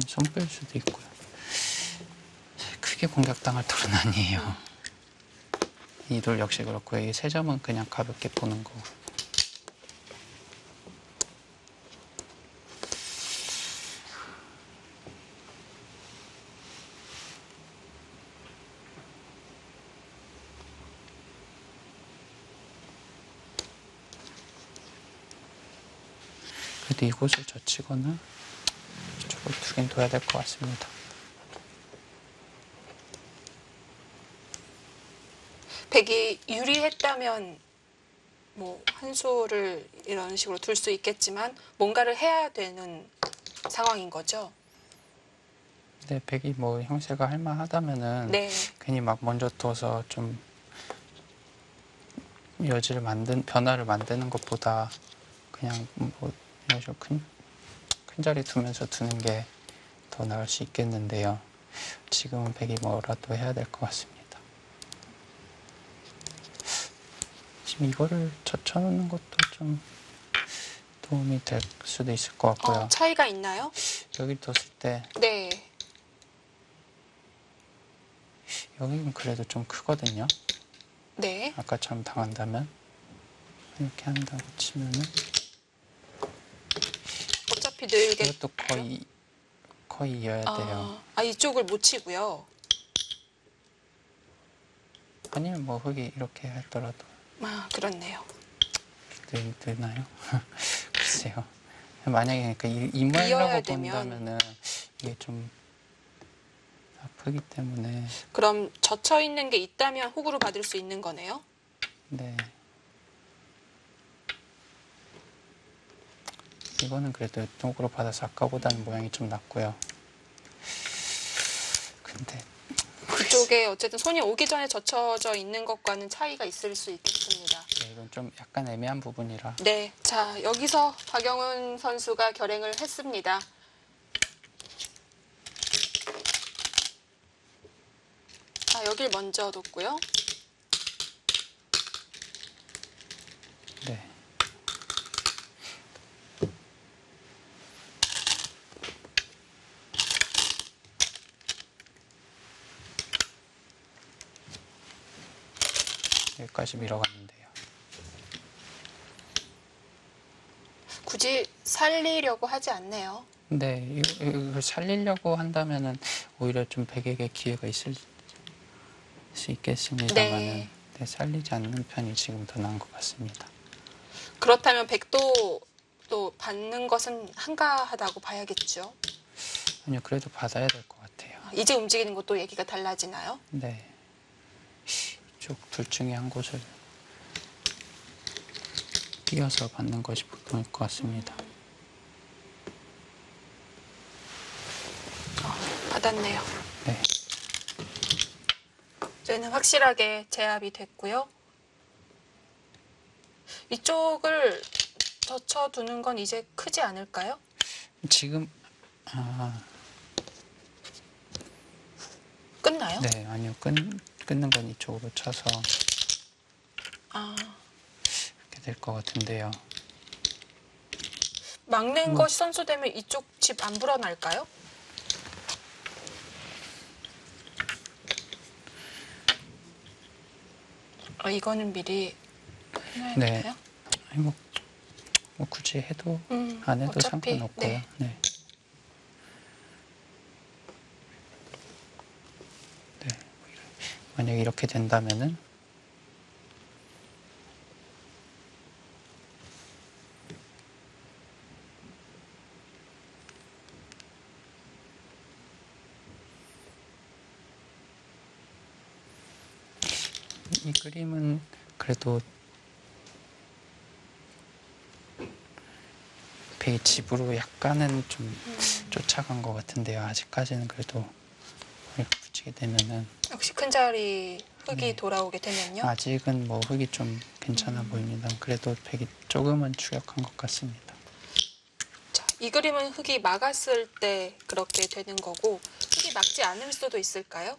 손 뺄 수도 있고요. 크게 공격당할 돌은 아니에요. 이 돌 역시 그렇고요. 이 세 점은 그냥 가볍게 보는 거고. 그래도 이곳을 젖히거나 이쪽을 두긴 둬야 될 것 같습니다. 백이 유리했다면 뭐 한 수를 이런 식으로 둘 수 있겠지만 뭔가를 해야 되는 상황인 거죠. 근데 백이 뭐 형세가 할만하다면은 네. 괜히 막 먼저 둬서 좀 변화를 만드는 것보다 그냥 뭐 이런 식으로 큰 자리 두면서 두는 게 더 나을 수 있겠는데요. 지금은 백이 뭐라도 해야 될 것 같습니다. 지금 이거를 젖혀놓는 것도 좀 도움이 될 수도 있을 것 같고요. 차이가 있나요? 여기 뒀을 때 네. 여기는 그래도 좀 크거든요. 네. 아까처럼 당한다면 이렇게 한다고 치면은 어차피 늘게. 이것도 거의 이어야 돼요. 이쪽을 못 치고요. 아니면 뭐 흙이 이렇게 하더라도 그렇네요. 되나요? 글쎄요. 만약에 그러니까 이 모양이라고 이어야 되면. 본다면은 이게 좀 아프기 때문에 그럼 젖혀 있는 게 있다면 호구로 받을 수 있는 거네요. 네. 이거는 그래도 통으로 받아서 아까보다는 모양이 좀 낫고요. 근데 그쪽에 어쨌든 손이 오기 전에 젖혀져 있는 것과는 차이가 있을 수 있겠습니다. 네, 이건 좀 약간 애매한 부분이라 네, 자 여기서 박영훈 선수가 결행을 했습니다. 여길 먼저 뒀고요. 네. 여기까지 밀어갔는데요. 굳이 살리려고 하지 않네요. 근데 이걸 살리려고 한다면은 오히려 좀 백에게 기회가 있을 수 있겠습니다만은 네. 살리지 않는 편이 지금 더 나은 것 같습니다. 그렇다면 백도 또 받는 것은 한가하다고 봐야겠죠. 아니요, 그래도 받아야 될 것 같아요. 이제 움직이는 것도 얘기가 달라지나요? 네. 이쪽 둘 중에 한 곳을 띄어서 받는 것이 보통일 것 같습니다. 받았네요. 네. 이제는 확실하게 제압이 됐고요. 이쪽을 젖혀두는 건 이제 크지 않을까요? 지금 끝나요? 네, 아니요. 끊는 건 이쪽으로 쳐서 이렇게 될 것 같은데요. 막는 것이 선수되면 이쪽 집 안 불어날까요? 이거는 미리 해놔야 네. 될까요? 아니, 뭐 굳이 해도 안 해도 어차피, 상관없고요. 네. 네. 네. 만약에 이렇게 된다면은 이 그림은 그래도 되게 집으로 약간은 좀 쫓아간 것 같은데요. 아직까지는 그래도 이렇게 붙이게 되면은 역시 큰 자리 흙이 네. 돌아오게 되면요. 아직은 뭐 흙이 좀 괜찮아 보입니다. 그래도 백이 조금은 추격한 것 같습니다. 자, 이 그림은 흙이 막았을 때 그렇게 되는 거고 흙이 막지 않을 수도 있을까요?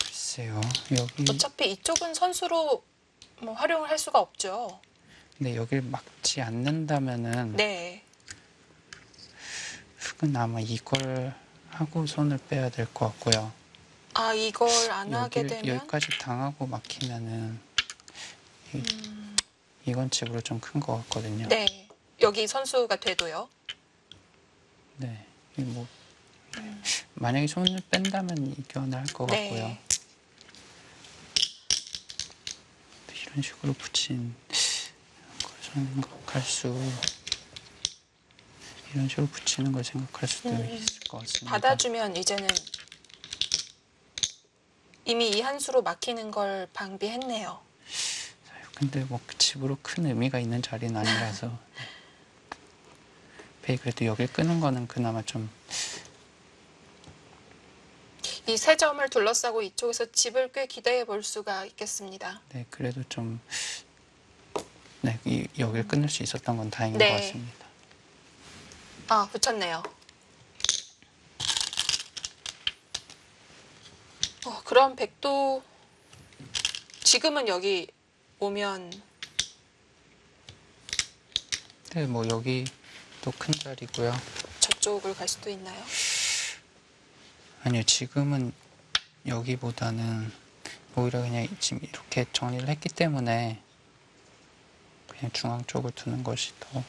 글쎄요. 여기 어차피 이쪽은 선수로 뭐 활용을 할 수가 없죠. 근데 여길 막지 않는다면은 네. 흙은 아마 이걸 하고 손을 빼야 될 것 같고요. 아, 이걸 안 하게 되면 여기까지 당하고 막히면은 이건 집으로 좀 큰 것 같거든요. 네. 여기 선수가 돼도요. 네. 뭐 만약에 손을 뺀다면 이겨내 할것 네. 같고요. 이런 식으로 붙인 걸 생각할 수 이런 식으로 붙이는 걸 생각할 수도 있을 것 같습니다. 받아주면 이제는 이미 이 한 수로 막히는 걸 방비했네요. 근데 뭐 집으로 큰 의미가 있는 자리는 아니라서 네. 베이 그래도 여길 끄는 거는 그나마 좀 이 세 점을 둘러싸고 이쪽에서 집을 꽤 기대해 볼 수가 있겠습니다. 네, 그래도 좀 네, 여길 끊을 수 있었던 건 다행인 네. 것 같습니다. 아, 붙였네요. 그럼 백도 지금은 여기 오면 네, 뭐 여기 또 큰 자리고요. 저쪽을 갈 수도 있나요? 아니요, 지금은 여기보다는 오히려 그냥 지금 이렇게 정리를 했기 때문에 그냥 중앙 쪽을 두는 것이 더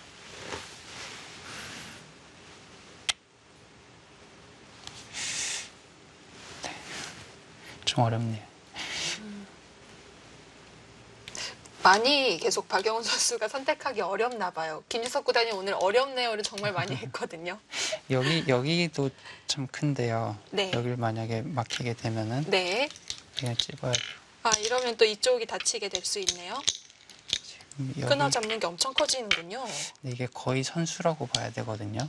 네, 좀 어렵네요. 많이 계속 박영훈 선수가 선택하기 어렵나 봐요. 김지석 구단이 오늘 어렵네요를 정말 많이 했거든요. 여기도 참 큰데요. 네. 여길 만약에 막히게 되면은 네. 그냥 집어야 돼요. 아, 이러면 또 이쪽이 다치게 될 수 있네요. 끊어 잡는 게 엄청 커지는군요. 이게 거의 선수라고 봐야 되거든요.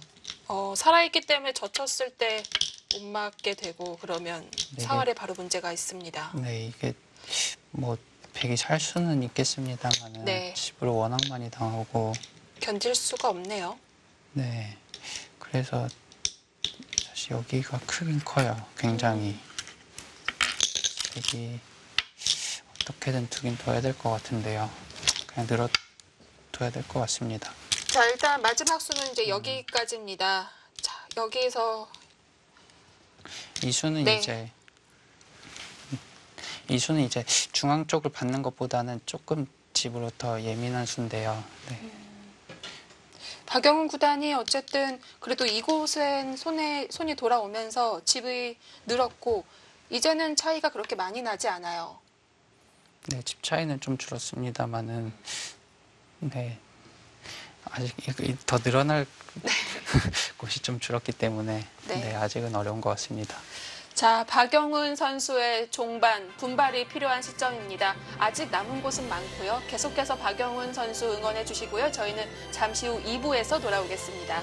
살아있기 때문에 젖혔을 때 못 맞게 되고 그러면 네. 사활에 바로 문제가 있습니다. 네, 이게 뭐 백이 살 수는 있겠습니다만은 네. 집으로 워낙 많이 당하고 견딜 수가 없네요. 네, 그래서 사실 여기가 크긴 커요. 굉장히 백이 어떻게든 두긴 둬야 될 것 같은데요. 그냥 늘어둬야 될 것 같습니다. 자, 일단 마지막 수는 이제 여기까지입니다. 자, 여기서 이 수는 네. 이제 중앙 쪽을 받는 것보다는 조금 집으로 더 예민한 수인데요. 네. 박영훈 구단이 어쨌든 그래도 이곳은 손이 돌아오면서 집이 늘었고 이제는 차이가 그렇게 많이 나지 않아요. 네, 집 차이는 좀 줄었습니다만은 네. 아직 더 늘어날 곳이 좀 줄었기 때문에 네. 네, 아직은 어려운 것 같습니다. 자, 박영훈 선수의 종반 분발이 필요한 시점입니다. 아직 남은 곳은 많고요. 계속해서 박영훈 선수 응원해 주시고요. 저희는 잠시 후 2부에서 돌아오겠습니다.